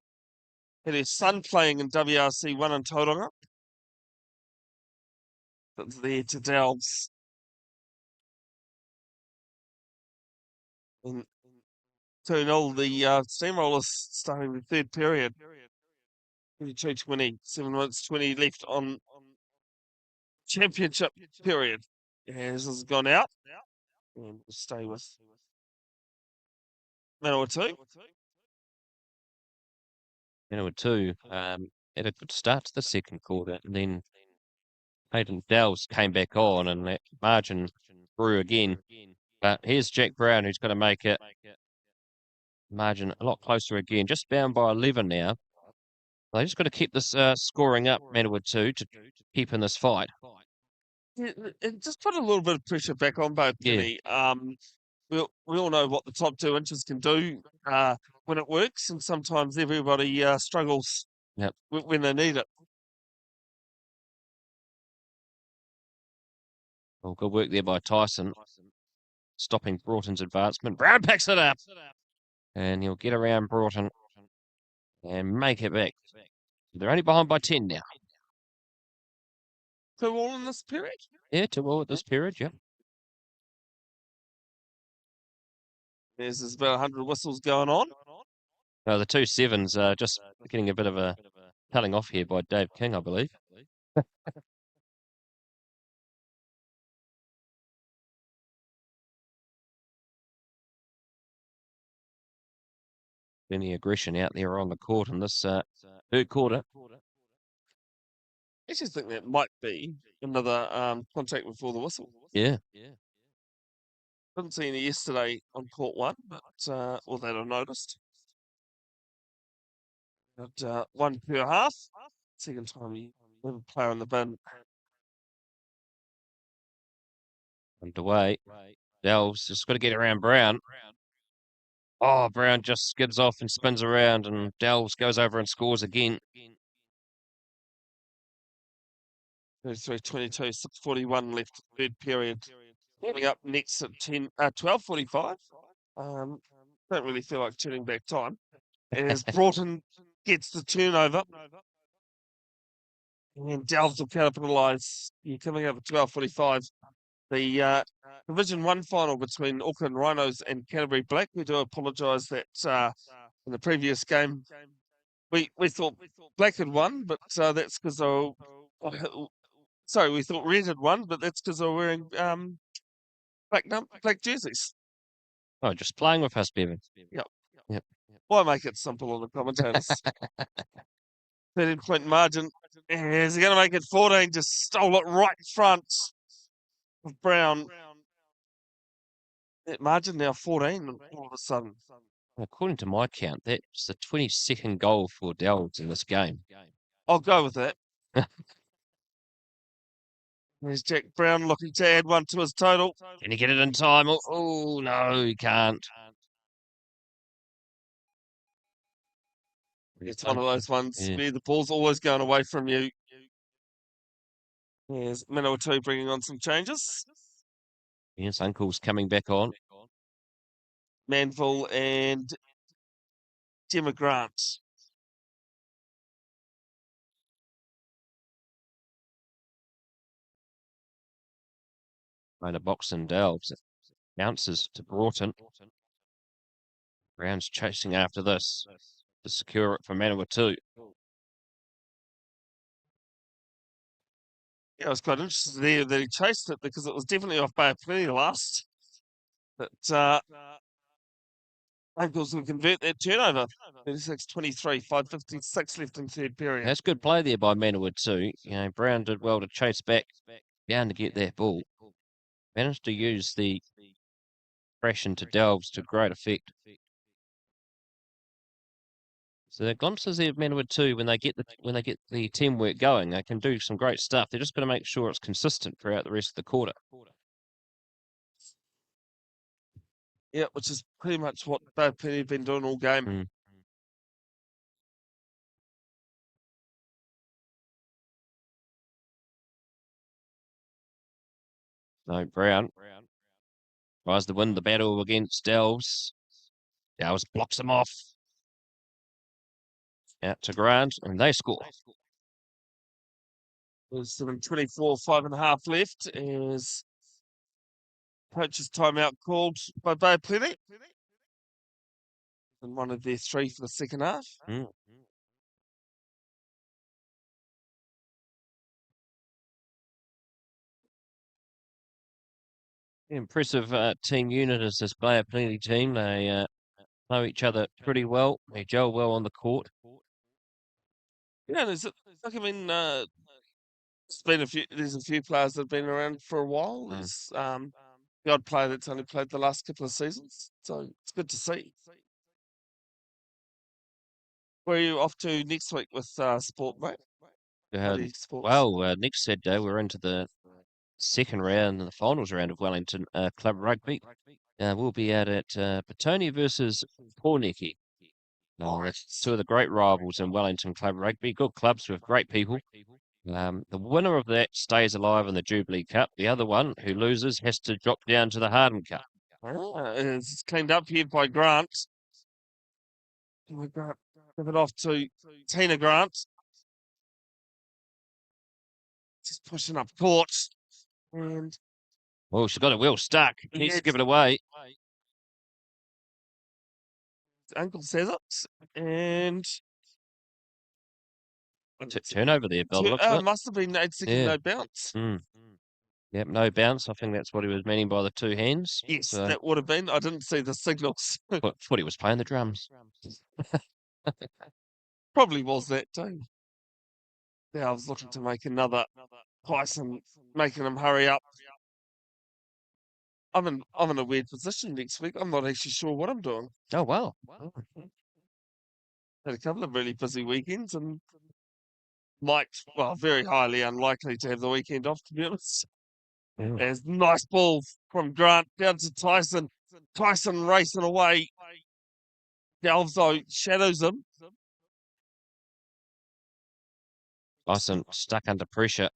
Had his son playing in WRC 1 in Tauranga. That's there to Delves. And 2-0, the steamrollers starting the third period. 22-20, 7 minutes 20 left on championship period. As has gone out. And we'll stay with Manawatu. Manawatu had a good start to the second quarter, and then Hayden Delves came back on, and that margin grew again. But here's Jack Brown, who's going to make it margin a lot closer again, just bound by 11 now. They just got to keep this scoring up, Manawatu, to keep in this fight. Yeah, it just put a little bit of pressure back on both, Kenny. We all know what the top 2 inches can do when it works, and sometimes everybody struggles when they need it. Well, good work there by Tyson, stopping Broughton's advancement. Brown picks it up, and he'll get around Broughton and make it back. They're only behind by 10 now. 2 all in this period? Yeah, 2 all at this period, yeah. There's about 100 whistles going on. No, the 2 sevens are just getting a bit of a telling off here by Dave King, I believe. Any aggression out there on the court in this third quarter. I just think that might be another contact before the whistle. Yeah. Didn't see any yesterday on court 1, but all that I noticed. But 1 per half. Second time you have a player in the bin. Underway. Delves just got to get around Brown. Oh, Brown just skids off and spins around, and Delves goes over and scores again. 33-22, 6:41 left, third period. Coming up next at 12:45. Don't really feel like turning back time. As Broughton gets the turnover. And Delves will capitalise. You're coming up at 12:45. The Division 1 final between Auckland Rhinos and Canterbury Black. We do apologise that in the previous game we thought Black had won, but that's because they were... Sorry, we thought Red had won, but that's because they were wearing black jerseys. Oh, just playing with us, Bevin. Yep. Why make it simple on the commentators? 13-point margin. Is he going to make it 14? Just stole it right in front of Brown. That margin now 14 all of a sudden. According to my count, that's the 22nd goal for Delves in this game. I'll go with that. There's Jack Brown looking to add one to his total. Can he get it in time? Oh, no, he can't. It's one of those ones where the ball's always going away from you. There's Manawatu bringing on some changes. Yes, Uncle's coming back on. Manville and Gemma Grant. Trying to box and delves. Bounces to Broughton. Brown's chasing after this to secure it for Manawatu. Yeah, I was quite interested there that he chased it because it was definitely off by a plenty last. But Uncle's will convert that turnover. 36-23, 5:56 left in third period. That's good play there by Manawatu. Brown did well to chase back down to get that ball. Managed to use the pressure to delves to great effect. So the glimpses there of Manawatu when they get the teamwork going, they can do some great stuff. They're just going to make sure it's consistent throughout the rest of the quarter. Yeah, which is pretty much what they've been doing all game. No, Brown tries to win the battle against Delves. Delves blocks him off. Out to Grant, and they score. There's 7:24, 5.5 left as coach's timeout called by Bay Plenty. And one of their three for the second half. Impressive team unit as this Bay Plenty team. They know each other pretty well. They gel well on the court. Yeah, there's been there's a few players that have been around for a while. There's the odd player that's only played the last couple of seasons, so it's good to see. Where are you off to next week with sport, mate? Well, next Saturday we're into the second round, the finals round of Wellington Club Rugby. We'll be out at Petone versus Porniki. Two of the great rivals in Wellington Club Rugby. Good clubs with great people. The winner of that stays alive in the Jubilee Cup. The other one, who loses, has to drop down to the Harden Cup. It's cleaned up here by Grant. Give it off to Tina Grant. Just pushing up court. And she's got a wheel stuck. Needs to give it away. Uncle says it. And turnover there, Bill. Must have been 8-second no bounce. Yep, no bounce. I think that's what he was meaning by the two hands. Yes, so, that would have been. I didn't see the signals. Thought he was playing the drums. Probably was that too. Yeah, I was looking to make another Hudson, making him hurry up. I'm in a weird position next week. I'm not actually sure what I'm doing. Oh, wow. Had a couple of really busy weekends and very highly unlikely to have the weekend off, to be honest. There's nice ball from Grant down to Tyson. Tyson racing away. Delves shadows him. Tyson stuck under pressure.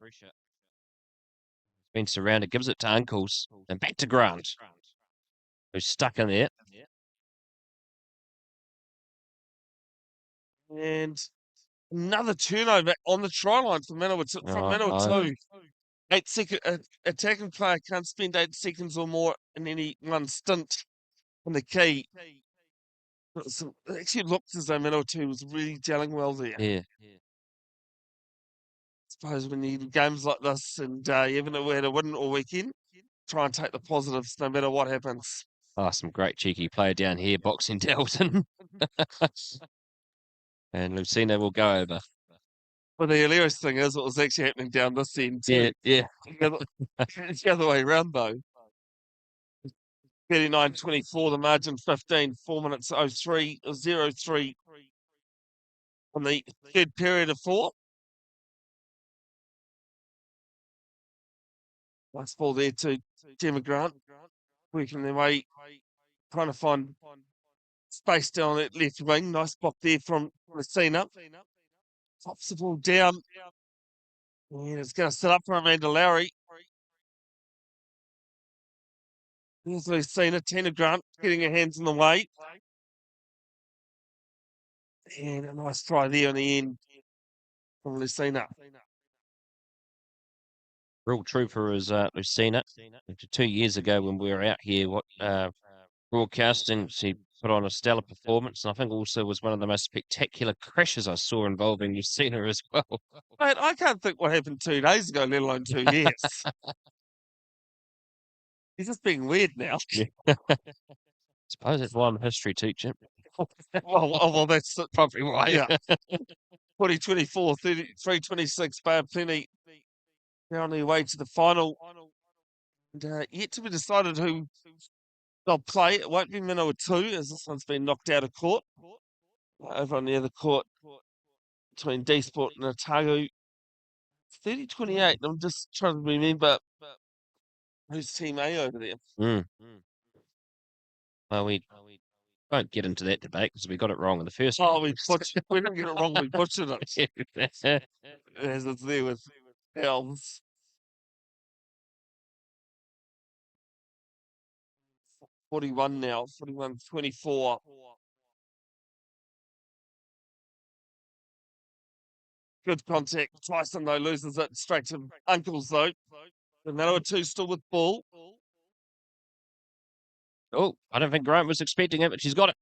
Been surrounded, gives it to Uncles, and back to Grant, who's stuck in there. And another turnover on the try line from Manawatu. 8 second attacking player can't spend 8 seconds or more in any one stint on the key. It actually looked as though Manawatu was really gelling well there. Yeah. I suppose when you games like this and you haven't had a win all weekend, try and take the positives no matter what happens. Some great cheeky player down here boxing Dalton. And Lucina will go over. Well, the hilarious thing is what was actually happening down this end too. Yeah. It's the other way around though. 39-24, the margin 15, 4 minutes 03, 0-3 on the third period of 4. Nice ball there to Gemma Grant, working their way, trying to find space down that left wing. Nice block there from Messina. Pops the ball down. And it's going to sit up for Amanda Lowry. Here's Lucina, Tina Grant getting her hands in the way. And a nice try there in the end from Lucina. Real trooper is Lucina. 2 years ago when we were out here broadcasting, she put on a stellar performance, and I think also was one of the most spectacular crashes I saw involving Lucina as well. Mate, I can't think what happened 2 days ago, let alone 2 years. He's just being weird now. Suppose that's why I'm a history teacher. well, that's Probably why. Yeah. 2024, 33-26, Bay of Plenty. They're on their way to the final. And yet to be decided who they'll play. It won't be Manawatu, as this one's been knocked out of court. Over on the other court between D-Sport and Otago. 30-28. I'm just trying to remember who's Team A over there. Well, we won't get into that debate because we got it wrong in the first Oh, we didn't get it wrong. We butchered it. As it's there with Elves. 41 now, 41-24. Good contact. Tyson, though, loses it straight to Uncles, though. The Manawatu still with ball. Oh, I don't think Grant was expecting it, but she's got it.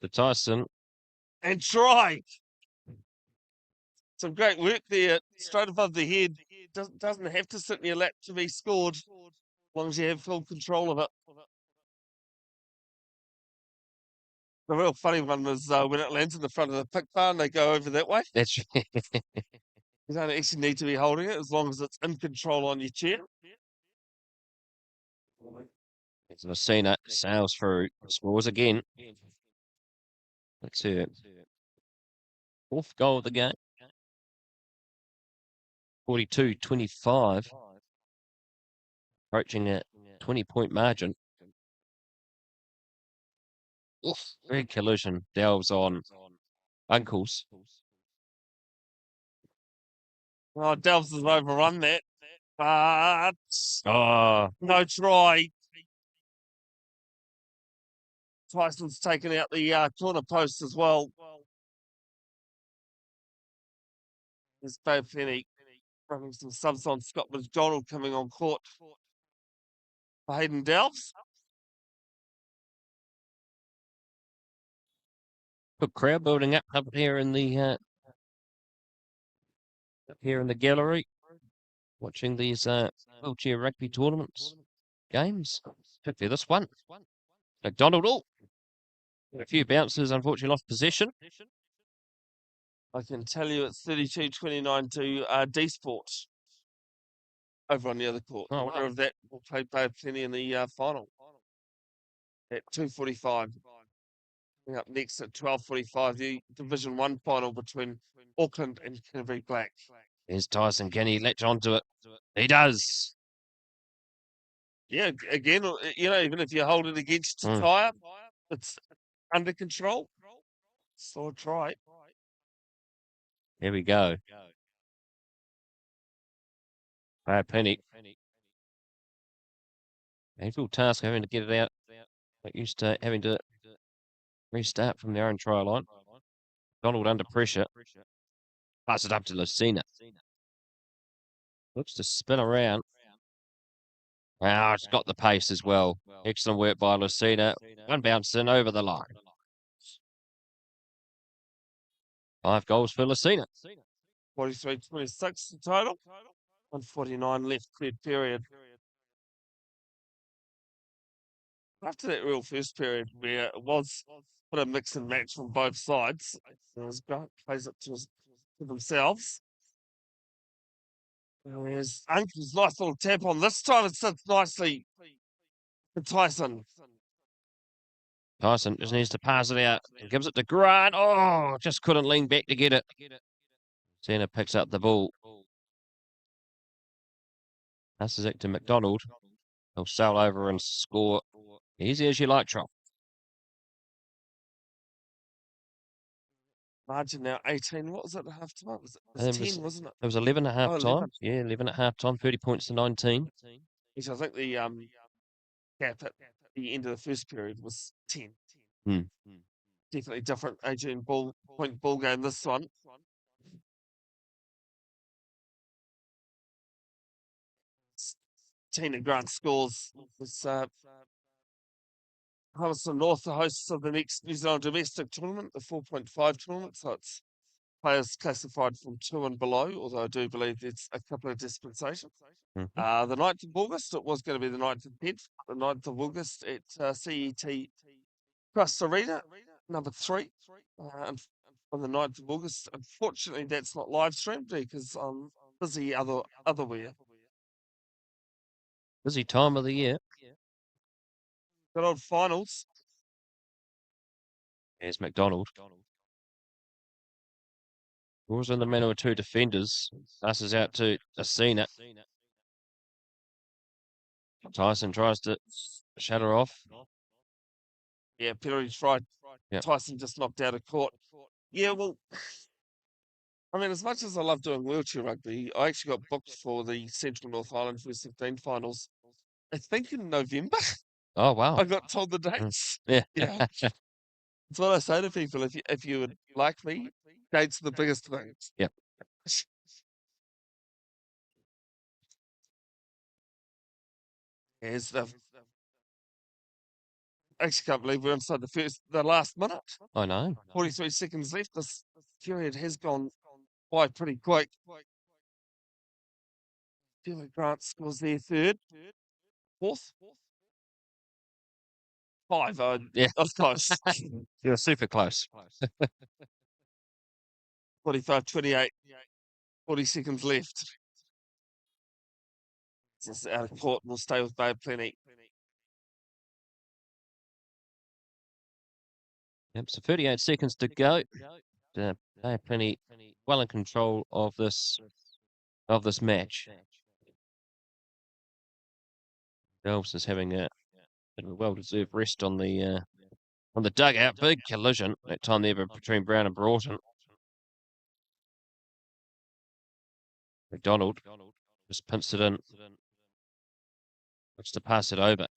The Tyson. And try. Some great work there, straight above the head. Doesn't have to sit in your lap to be scored, as long as you have full control of it. The real funny one was when it lands in the front of the pick bar and they go over that way. That's You don't actually need to be holding it as long as it's in control on your chair. As I've seen it, sails through, scores again. That's her fourth goal of the game. 42-25. Approaching a 20-point margin. Oof, big collision. Delves on Uncles. Oh, Delves has overrun that. But no try. Tyson's taken out the corner post as well. There's Bay of Plenty running some subs on. Scott McDonald coming on court for Hayden Delves. Good crowd building up here in the gallery, watching these wheelchair rugby tournaments games. Particularly this one. McDonald, a few bounces, unfortunately lost possession. I can tell you it's 32-29 to D-Sport over on the other court. Oh, Winner of that will play Bay of Plenty in the final at 2:45. Coming up next at 12:45, the Division 1 final between Auckland and Canterbury Black. There's Tyson. Can he latch onto it? He does. Yeah, again, even if you hold it against the tyre, it's under control. So try. Here we go. Penny. Painful task having to get it out. Not used to having to restart from their own try line. Donald under pressure. Pass it up to Lucina. Looks to spin around. Wow, it's got the pace as well. Excellent work by Lucina. One bounce in over the line. 5 goals for Lucina. 43-26 the total. 149 left, third period. After that real first period where it was a bit of mix and match from both sides, it was great. Plays it to themselves. There's Uncle's nice little tap on. This time it sits nicely for Tyson. Tyson just needs to pass it out. He gives it to Grant. Oh, just couldn't lean back to get it. Sena picks up the ball. Passes it to McDonald. He'll sail over and score easy as you like, Trop. Margin now 18. What was it at half time? Was it 10, wasn't it? It was 11 at half Oh, time. 11. Yeah, 11 at half time, 30 points to 19. Which I think the gap at the end of the first period was 10. Definitely different 18 point ball game, this one. Tina Grant scores. Was Hudson North, the hosts of the next New Zealand domestic tournament, the 4.5 tournament. So it's players classified from 2 and below, although I do believe there's a couple of dispensations. The 9th of August, it was going to be the 9th and 10th. The 9th of August at CET Trust Arena, number 3. On the 9th of August. Unfortunately, that's not live streamed because I'm busy otherwhere. Busy time of the year. Good old finals. Here's McDonald. Scores in the Manawatu defenders. Passes out to Asina. Tyson tries to shut her off. Yeah, penalty try. Yep. Tyson just knocked out of court. Yeah, well, I mean, as much as I love doing wheelchair rugby, I actually got booked for the Central North Island First 15 finals, I think in November. Oh, wow. I got told the dates. Yeah. That's what I say to people. If you would like me, dates are the biggest things. Yep. Here's the... Actually, can't believe we're inside the last minute. I know. 43 seconds left. This period has gone by pretty quick. Taylor Grant scores their third. Fourth. 5. Yeah. I was close. You're super close. 45-28. 40 seconds left. Just out of court. We'll stay with Babe plenty. Yep, so 38 seconds to go. They're plenty well in control of this match. Elves is having a well-deserved rest on the dugout. Big collision that time there between Brown and Broughton. McDonald just pinched it in. Looks to pass it over.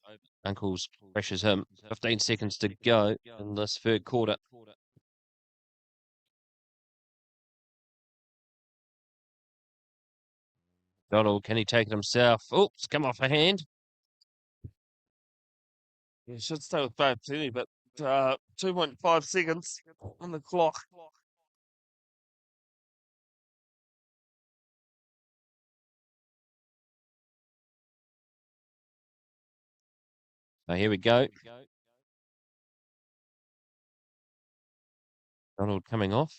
Uncles pressures him. 15 seconds to go in this third quarter. Donald, can he take it himself? Oops, come off a hand. Yeah, should stay with Babe plenty, but 2.5 seconds on the clock. So here we go. Donald coming off.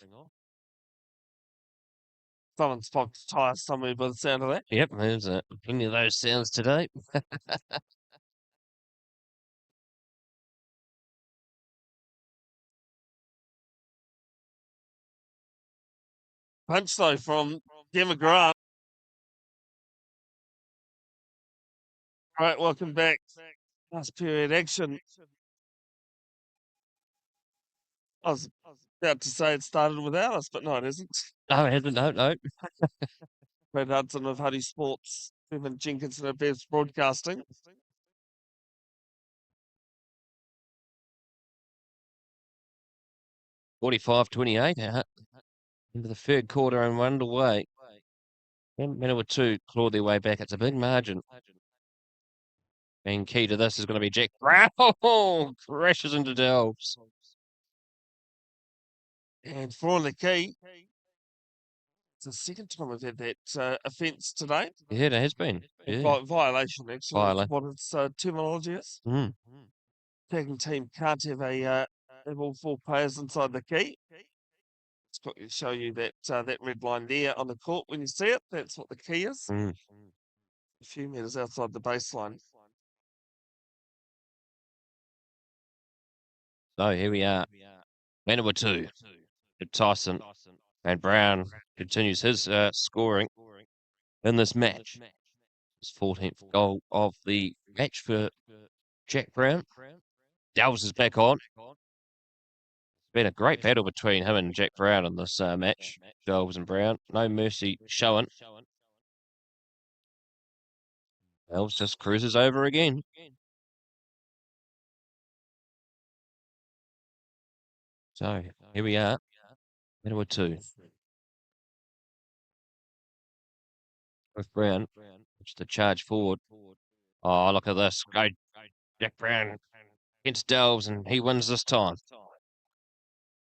Someone's popped a tyre somewhere by the sound of that. Yep, there's plenty of those sounds today. Punch though from Gemma Grant. All right, welcome back. Last period action. I was about to say it started without us, but no, it isn't. No, it hasn't. No. Brad Hudson of Huddy Sports, Bevin Jenkinson of Bev's Broadcasting. $45-28 into the third quarter and underway. Manawatu clawed their way back. It's a big margin. And key to this is going to be Jack Brown. Crashes into Delves. And for the key, it's the second time we've had that offence today. Yeah, it has been. Yeah. Violation, actually. What its terminology is. Tagging team can't have all 4 players inside the key. It's got to show you that that red line there on the court when you see it. That's what the key is. A few metres outside the baseline. So here we are. Manawatu to Tyson. And Brown continues his scoring in this match. His 14th goal of the match for Jack Brown. Delves is back on. It's been a great battle between him and Jack Brown in this match. Delves and Brown. No mercy showing. Delves just cruises over again. So here we are. Manawatu. With Brown. It's the charge forward. Oh, look at this. Go Jack Brown against Delves, and he wins this time.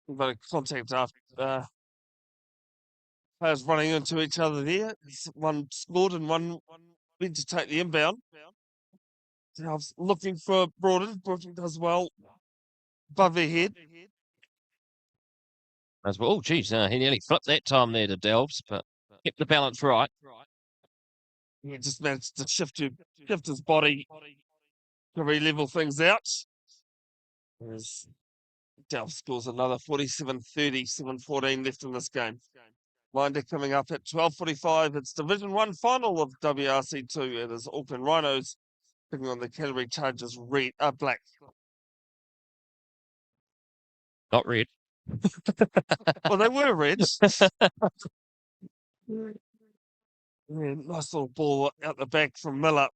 But contact after players running into each other there. One scored and one went to take the inbound. I was looking for Broughton. Broughton does well above their head. As well. Oh, geez, he nearly flipped that time there to Delves, but kept the balance right. He just managed to shift his body to re-level things out. As Delves scores another 47-30, 7-14 left in this game. Minder coming up at 12:45. It's Division 1 final of WRC2. It is Auckland Rhinos taking on the Canterbury Chargers black. Not red. Well, they were red. Yeah, nice little ball out the back from Miller.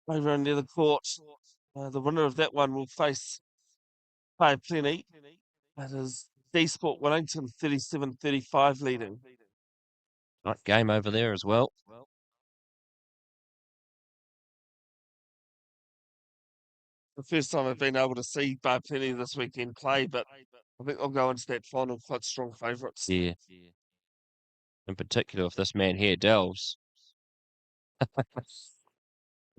Over near the court. The winner of that one will face Pay Plenty. That is D-Sport Wellington 37-35 leading. Right game over there as well. The first time I've been able to see Pay Plenty this weekend play, but I think I'll go into that final quite strong favourites. Yeah. In particular, if this man here Delves. Bit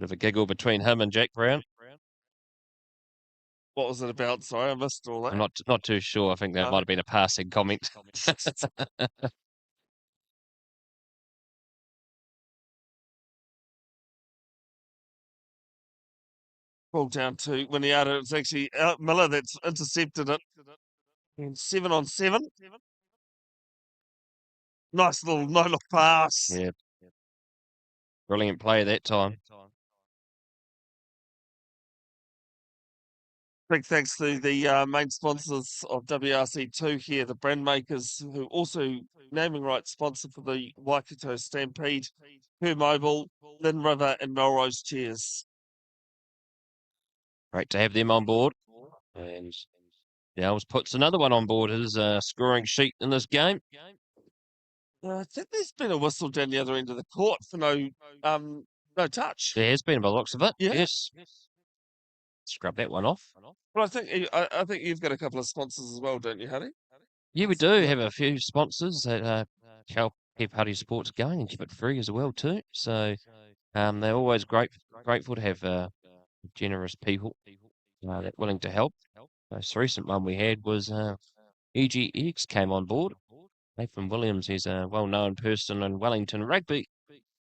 of a giggle between him and Jack Brown. What was it about? Sorry, I missed all that. I'm not too sure. I think that might have been a passing comment. Ball down to Winiata. It's actually Miller that's intercepted it. And 7-on-7. Nice little no-look pass. Yeah. Brilliant play that time. Big thanks to the main sponsors of WRC2 here, the brand makers, who also naming rights sponsor for the Waikato Stampede, Her Mobile, Lynn River, and Melrose Chairs. Great to have them on board. And Delves puts another one on board his scoring sheet in this game. I think there's been a whistle down the other end of the court for no touch. There has been by the looks of it. Yeah. Yes. Scrub that one off. But I think you've got a couple of sponsors as well, don't you, Huddy? Yeah, we do have a few sponsors that help keep Huddy Sports going and keep it free as well too. So they're always grateful to have generous people that willing to help. The most recent one we had was EGX came on board. Nathan Williams, he's a well-known person in Wellington rugby.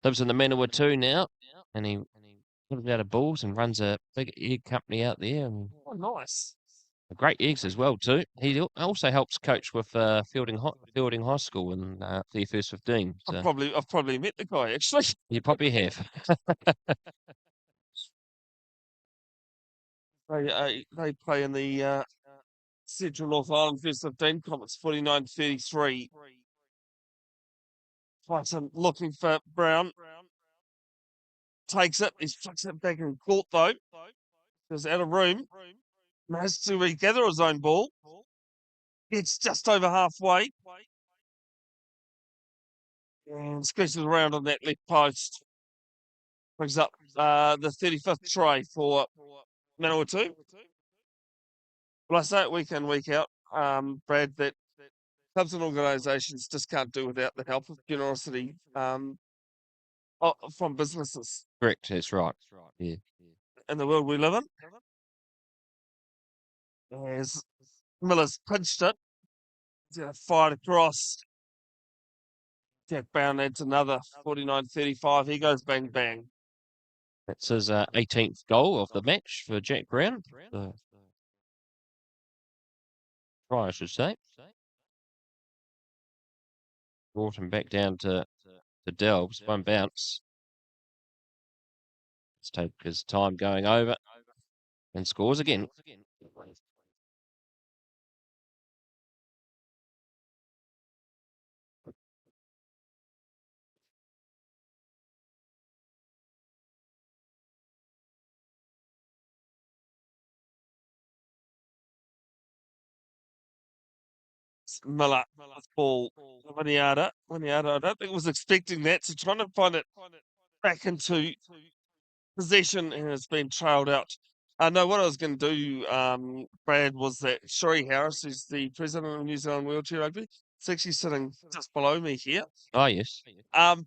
Lives in the Manawatu now, and he lives out of Bulls and runs a big egg company out there. And Oh, nice. great eggs as well too. He also helps coach with Fielding High School in their first 15. So I've probably met the guy actually. you probably have. They play in the Central North Island first 15 comp. It's 49-33. Hudson looking for Brown. Takes it. He flicks it back in court though. Goes out of room. Has to regather his own ball. It's just over halfway. And scratches around on that left post. Brings up the 35th try for Manawatu. Well, I say it week in, week out, Brad, that clubs and organisations just can't do without the help of generosity from businesses. Correct, that's right. Yeah. In the world we live in. As Miller's pinched it, he's going to fire it across. Jack Brown adds another 49-35. He goes bang bang. That's his 18th goal of the match for Jack Brown. Try, I should say. Brought him back down to to Delves. One bounce. Let's take his time going over and scores again. Miller with ball. Winiata. I don't think was expecting that, so trying to find it back into possession and has been trailed out. No, what I was going to do, Brad, was that Sherry Harris, who's the president of New Zealand Wheelchair Rugby, it's actually sitting just below me here. Oh, yes.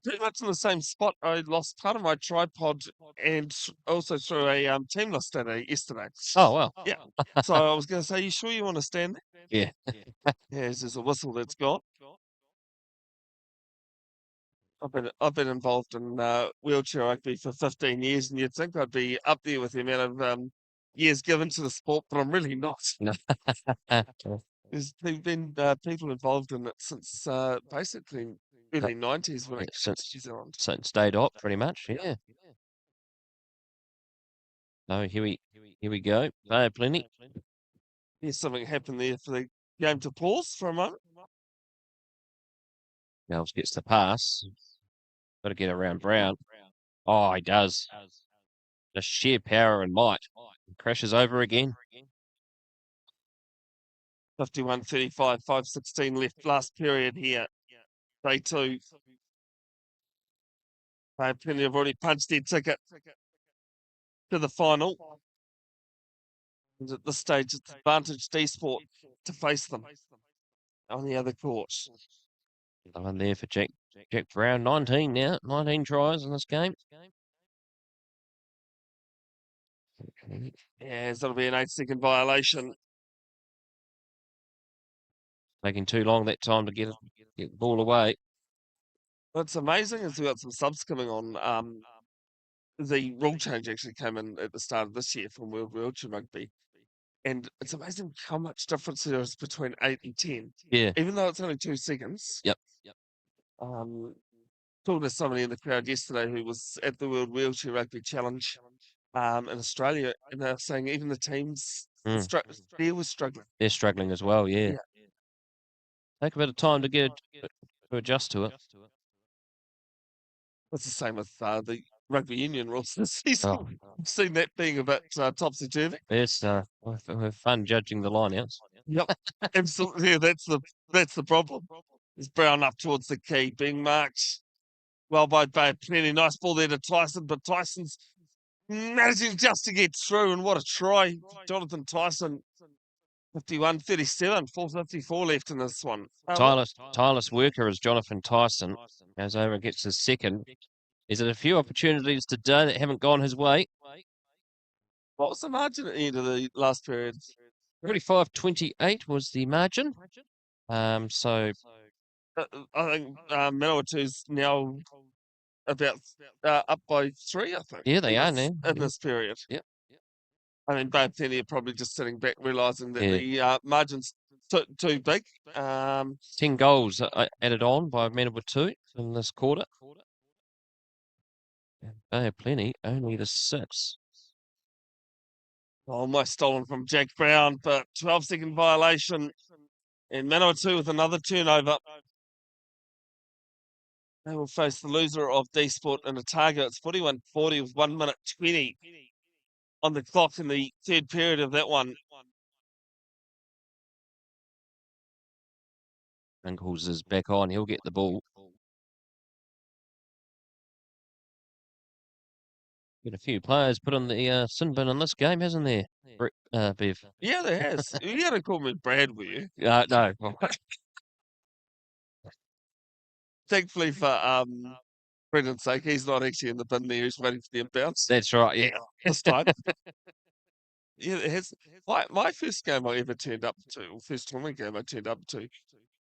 Pretty much in the same spot. I lost part of my tripod and also threw a team list at it yesterday. Oh, well. Yeah. So I was going to say, you sure you want to stand there? Yeah. Yeah, there's a whistle that's gone. I've been involved in wheelchair rugby for 15 years, and you'd think I'd be up there with the amount of years given to the sport, but I'm really not. No. There's been people involved in it since basically early 90s when it came to New Zealand. Since stayed up, pretty much. Yeah. Oh, here we go. Plenty. There's something happened there for the game to pause for a moment. Delves gets the pass. Got to get around Brown. Oh, he does. Just sheer power and might. Crashes over again. 51-35, 5:16 left last period here. Day 2. Plenty have already punched their ticket to the final. And at this stage, it's advantage D-Sport to face them on the other court. One there for Jack Brown. 19 now. 19 tries in this game. Yeah, that'll be an 8-second violation. Taking too long that time to get the ball away. What's amazing is we've got some subs coming on. The rule change actually came in at the start of this year from World Wheelchair Rugby. And it's amazing how much difference there is between 8 and 10. Yeah. Even though it's only 2 seconds. Yep. Talking to somebody in the crowd yesterday who was at the World Wheelchair Rugby Challenge in Australia, and they were saying even the teams, they were struggling. They're struggling as well, yeah. Take a bit of time to adjust to it. It's the same with the rugby union rules this season. Oh. I've seen that being a bit topsy-turvy. It's we're fun judging the lineouts. Yep, absolutely. Yeah, that's the problem. Is Brown up towards the key, being marked well by Plenty. Nice ball there to Tyson, but Tyson's managing just to get through, and what a try. Jonathan Tyson, 51-37, 4:54 left in this one. Tireless worker is Jonathan Tyson. Goes over and gets his second. Is it a few opportunities today that haven't gone his way? What was the margin at the end of the last period? 45-28 was the margin. So I think Manawatu's now about up by 3, I think. yeah, they are now in this period. Yep. I mean, Plenty are probably just sitting back, realising that the margin's too big. 10 goals added on by Manawatu in this quarter. Plenty, only the 6. Almost stolen from Jack Brown, but 12-second violation. And Manawatu with another turnover. They will face the loser of D-Sport in Otago. It's 41-40 with 1 minute 20 on the clock in the third period of that one. Ankles is back on. He'll get the ball. Got a few players put on the sin bin in this game, hasn't there, Bev? Yeah, there has. You gotta call me Brad, will you? No. Thankfully for Brendan's sake, he's not actually in the bin there. He's waiting for the inbounds. That's right, yeah. This time. Yeah, it has. My first game I ever turned up to, or first tournament game I turned up to,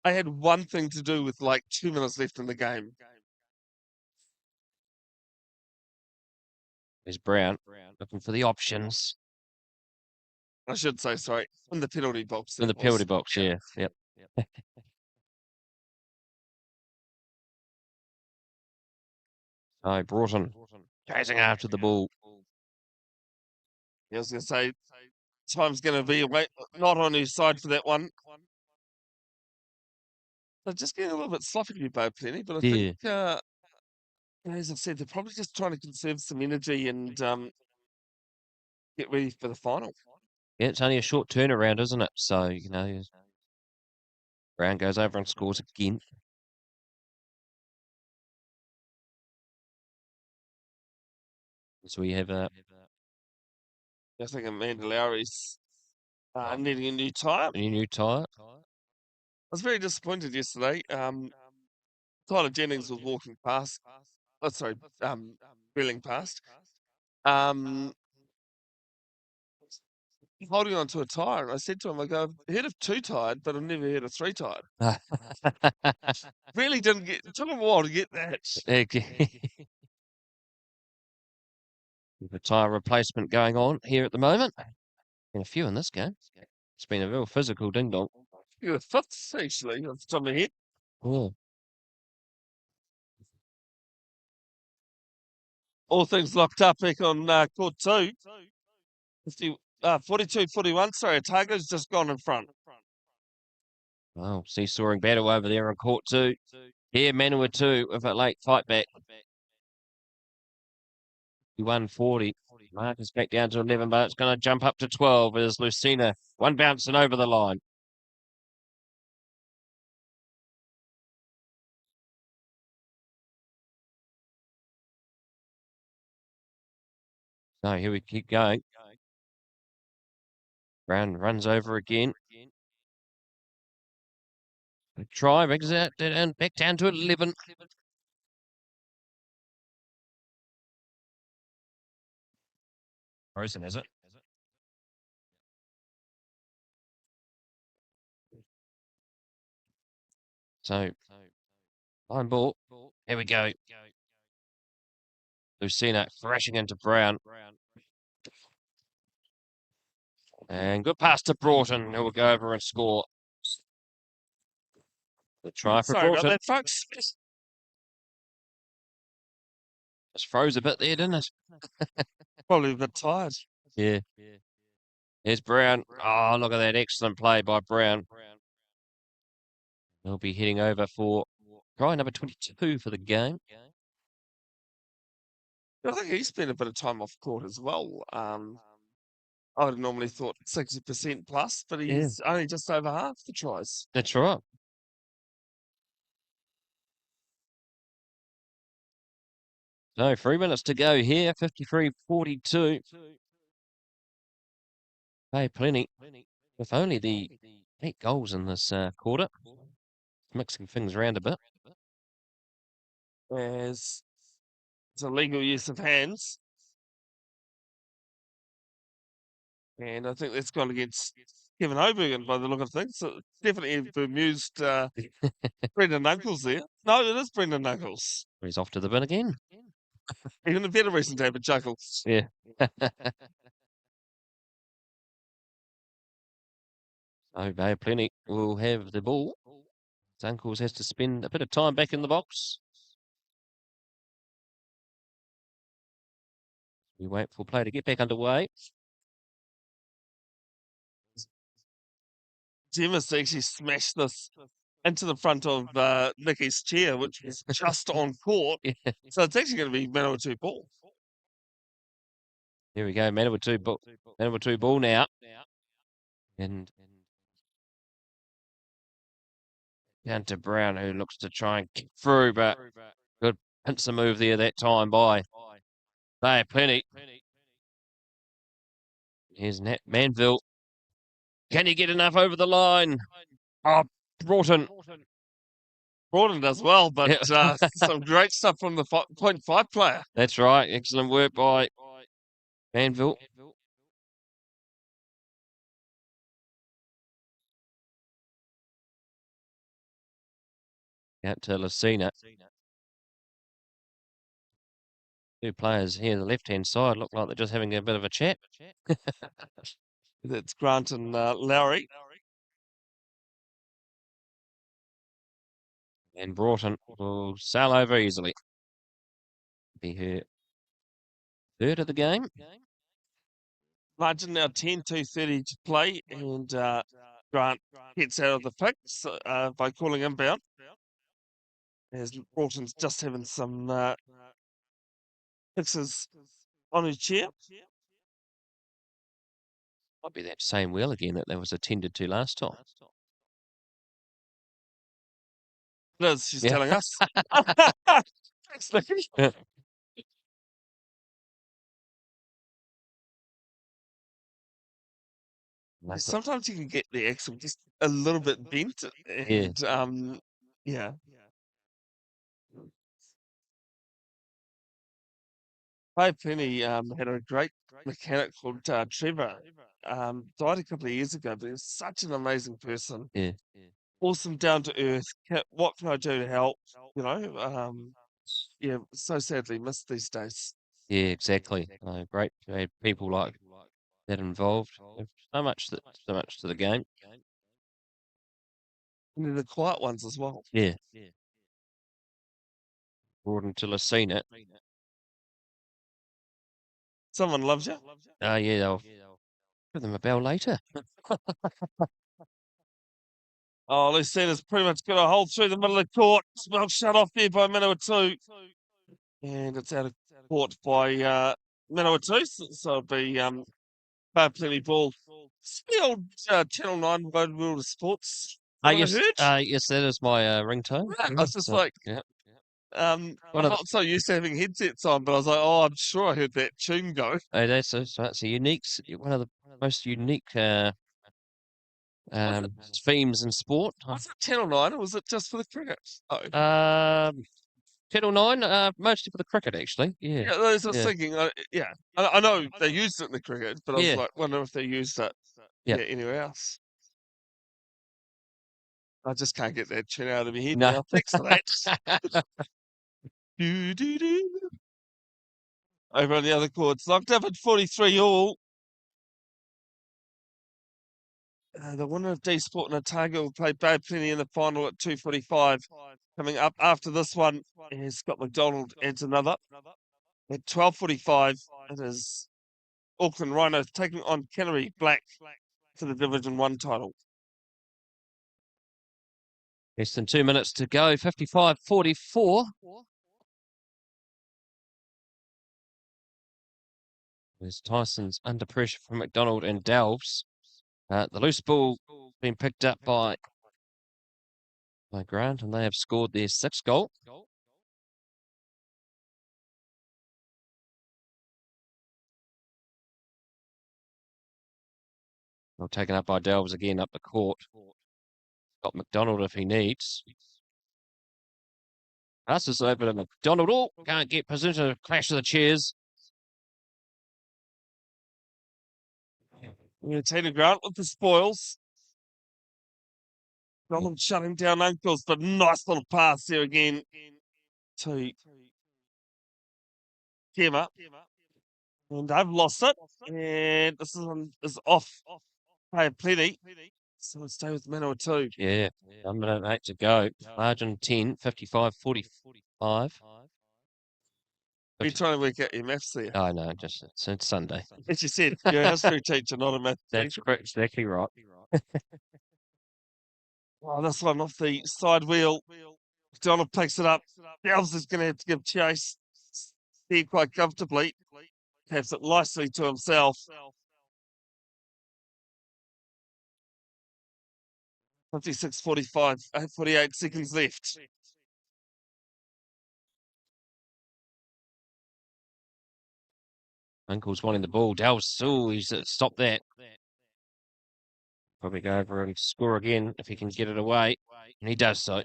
I had one thing to do with like 2 minutes left in the game. There's Brown looking for the options. I should say, sorry, in the penalty box. In the penalty box, yeah. Yep. Oh, Broughton chasing after the ball. I was going to say, time's going to be not on his side for that one. They're just getting a little bit sloppy to be both plenty, but I think, as I've said, they're probably just trying to conserve some energy and get ready for the final. Yeah, it's only a short turnaround, isn't it? So, Brown goes over and scores again. So we have I think Amanda Lowry's needing a new tyre. a new tyre. I was very disappointed yesterday. Tyler Jennings was walking past. Oh, sorry, reeling past. Holding on to a tyre. I said to him, I go, I've heard of 2-tired, but I've never heard of 3-tired. Really didn't get, it took him a while to get that. The tyre replacement going on here at the moment. Been a few in this game. It's been a real physical ding-dong. You're the fifth, actually, off the top of my head. Yeah. All things locked up back on court 2. 42-41, sorry, Otago's just gone in front. Wow, seesawing battle over there on court 2. Here, Manawatu with a late fight back. 140. Marcus back down to 11, but it's going to jump up to 12 as Lucina one bouncing over the line. So here we keep going. Brown runs over again. Try, brings it out and back down to 11. Rosen, is it? So, line ball. Here we go. Lucina thrashing into Brown. And good pass to Broughton, who will go over and score. The try for Sorry Broughton. about that, folks. Just froze a bit there, didn't it? Probably a bit tired. Yeah. There's Brown. Oh, look at that excellent play by Brown. He'll be heading over for try number 22 for the game. I think he spent a bit of time off court as well. I would have normally thought 60% plus, but he's only just over half the tries. That's right. So 3 minutes to go here, 53-42. Hey, plenty. With only the 8 goals in this quarter. Mixing things around a bit. As it's a legal use of hands. And I think that's gone against Kevin Hobergen by the look of things. So definitely bemused Brendan Knuckles there. No, it is Brendan Knuckles. He's off to the bin again. Even a better reason to have a chuckle. Yeah. So Bay Plenty will have the ball. Uncles has to spend a bit of time back in the box. We wait for play to get back underway. Gemma's actually smashed this into the front of Nicky's chair, which was just on court. Yeah. So it's actually going to be Manawatu ball. Here we go, Manawatu ball. Manawatu ball now. And down to Brown, who looks to try and kick through, but good pincer move there that time by Bay Plenty. Here's Nat Manville. Can he get enough over the line? Oh, Broughton. Broughton does well, but some great stuff from the 0.5 player. That's right. Excellent work by Manville. Out to Lucina. 2 players here, the left-hand side, look like they're just having a bit of a chat. That's Grant and Lowry. And Broughton will sail over easily. Be her third of the game. Margin now 10-2:30 to play, and Grant gets out of the picks by calling inbound. As Broughton's just having some fixes on his chair. Might be that same wheel again that was attended to last time. It is, she's telling us. Thanks, Nicky. Sometimes you can get the axle just a little bit bent, and yeah. Penny had a great mechanic called Trevor. Died a couple of years ago, but he was such an amazing person. Yeah. Awesome, down to earth. What can I do to help? You know, yeah, so sadly missed these days. Yeah, exactly. Great people like that involved. So much to the game. And they're the quiet ones as well. Yeah. Gordon to Lucina. Someone loves you. Oh, yeah, they'll give them a bell later. Oh, Lucina's pretty much got a hole through the middle of the court. Well shut off there by Manawatu. And it's out of court by Manawatu. So it'll be plenty ball. Still Channel 9 Wide World of Sports. Yes, yes, that is my ringtone. I was just like, I'm not so used to having headsets on, but I was like, oh, I'm sure I heard that tune go. Oh, that's a unique, one of the most unique themes in sport. Was it Channel 9 or was it just for the cricket? Channel 9, mostly for the cricket, actually. Yeah. Yeah, I was thinking, I know they used it in the cricket, but I was like, wonder if they used it anywhere else. I just can't get that tune out of my head now. Thanks for that. Over on the other courts, locked up at 43 all. The winner of D Sport and Otago will play Bad Plenty in the final at 2:45. Coming up after this one is Scott McDonald adds another. At 12:45, it is Auckland Rhinos taking on Canterbury Black for the Division 1 title. Less than 2 minutes to go, 55-44. There's Tyson's under pressure from McDonald and Delves. The loose ball being picked up by Grant, and they have scored their 6th goal. Well, taken up by Delves again up the court. Got McDonald if he needs. Passes over to McDonald. Oh, can't get position. Clash of the chairs. Taylor Grant with the spoils. Donald shutting down ankles, but nice little pass there again to Kema. And I've lost it. And this is off by plenty. So we'll stay with Manawatu. Yeah, 1 minute 8 to go. Margin 10, 55-45. You're trying to work out your maths there. Oh, no, just it's Sunday. As you said, you're a history teacher, not a maths teacher. That's exactly right. Oh, this one off the side wheel. Donald picks it up. Delves is going to have to give chase here quite comfortably. Taps it nicely to himself. 56-45, 48 seconds left. Uncle's wanting the ball. Delves, he's stopped that. Probably go over and score again if he can get it away. And he does so.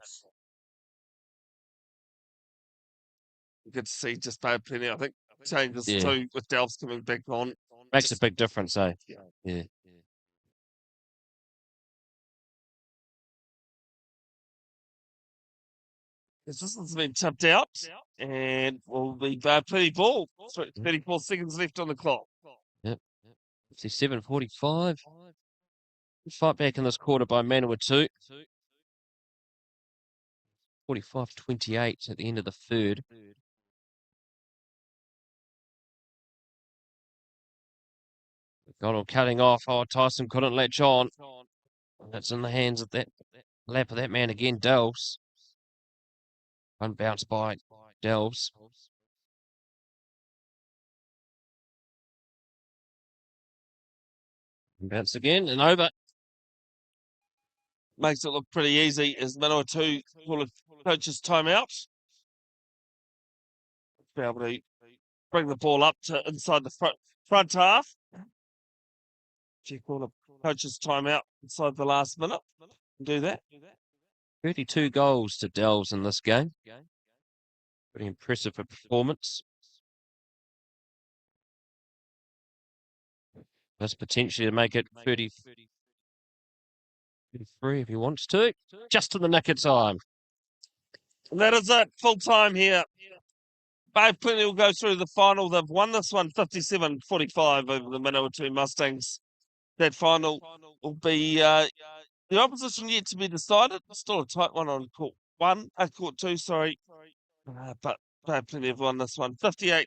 Good to see just Bad Plenty, I think. Changes too with Delves coming back on. Makes a big difference, eh? Yeah. This one's been tipped out and will be Bad Plenty ball. 34 seconds left on the clock. Yep. 57-45. Fight back in this quarter by Manawatu. 45-28 at the end of the third. Donald cutting off. Oh, Tyson couldn't latch on. That's in the hands of that lap of that man again, Delves. One bounce by Delves. Bounce again and over. Makes it look pretty easy as Manawatu call a coach's timeout. Be able to bring the ball up to inside the front half. She called a coach's timeout inside the last minute. Do that. 32 goals to Delves in this game. Pretty impressive a performance. That's potentially to make it 33 if he wants to. Just in the nick of time. And that is it. Full time here. Bay Plenty will go through the final. They've won this one 57-45 over the Manawatu Mustangs. That final will be the opposition yet to be decided. Still a tight one on court court two, sorry. But Bay Plenty have won this one 58-45.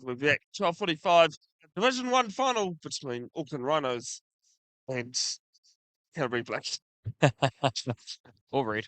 We'll be back 12:45. Division 1 final between Auckland Rhinos and Canterbury Blacks. All right.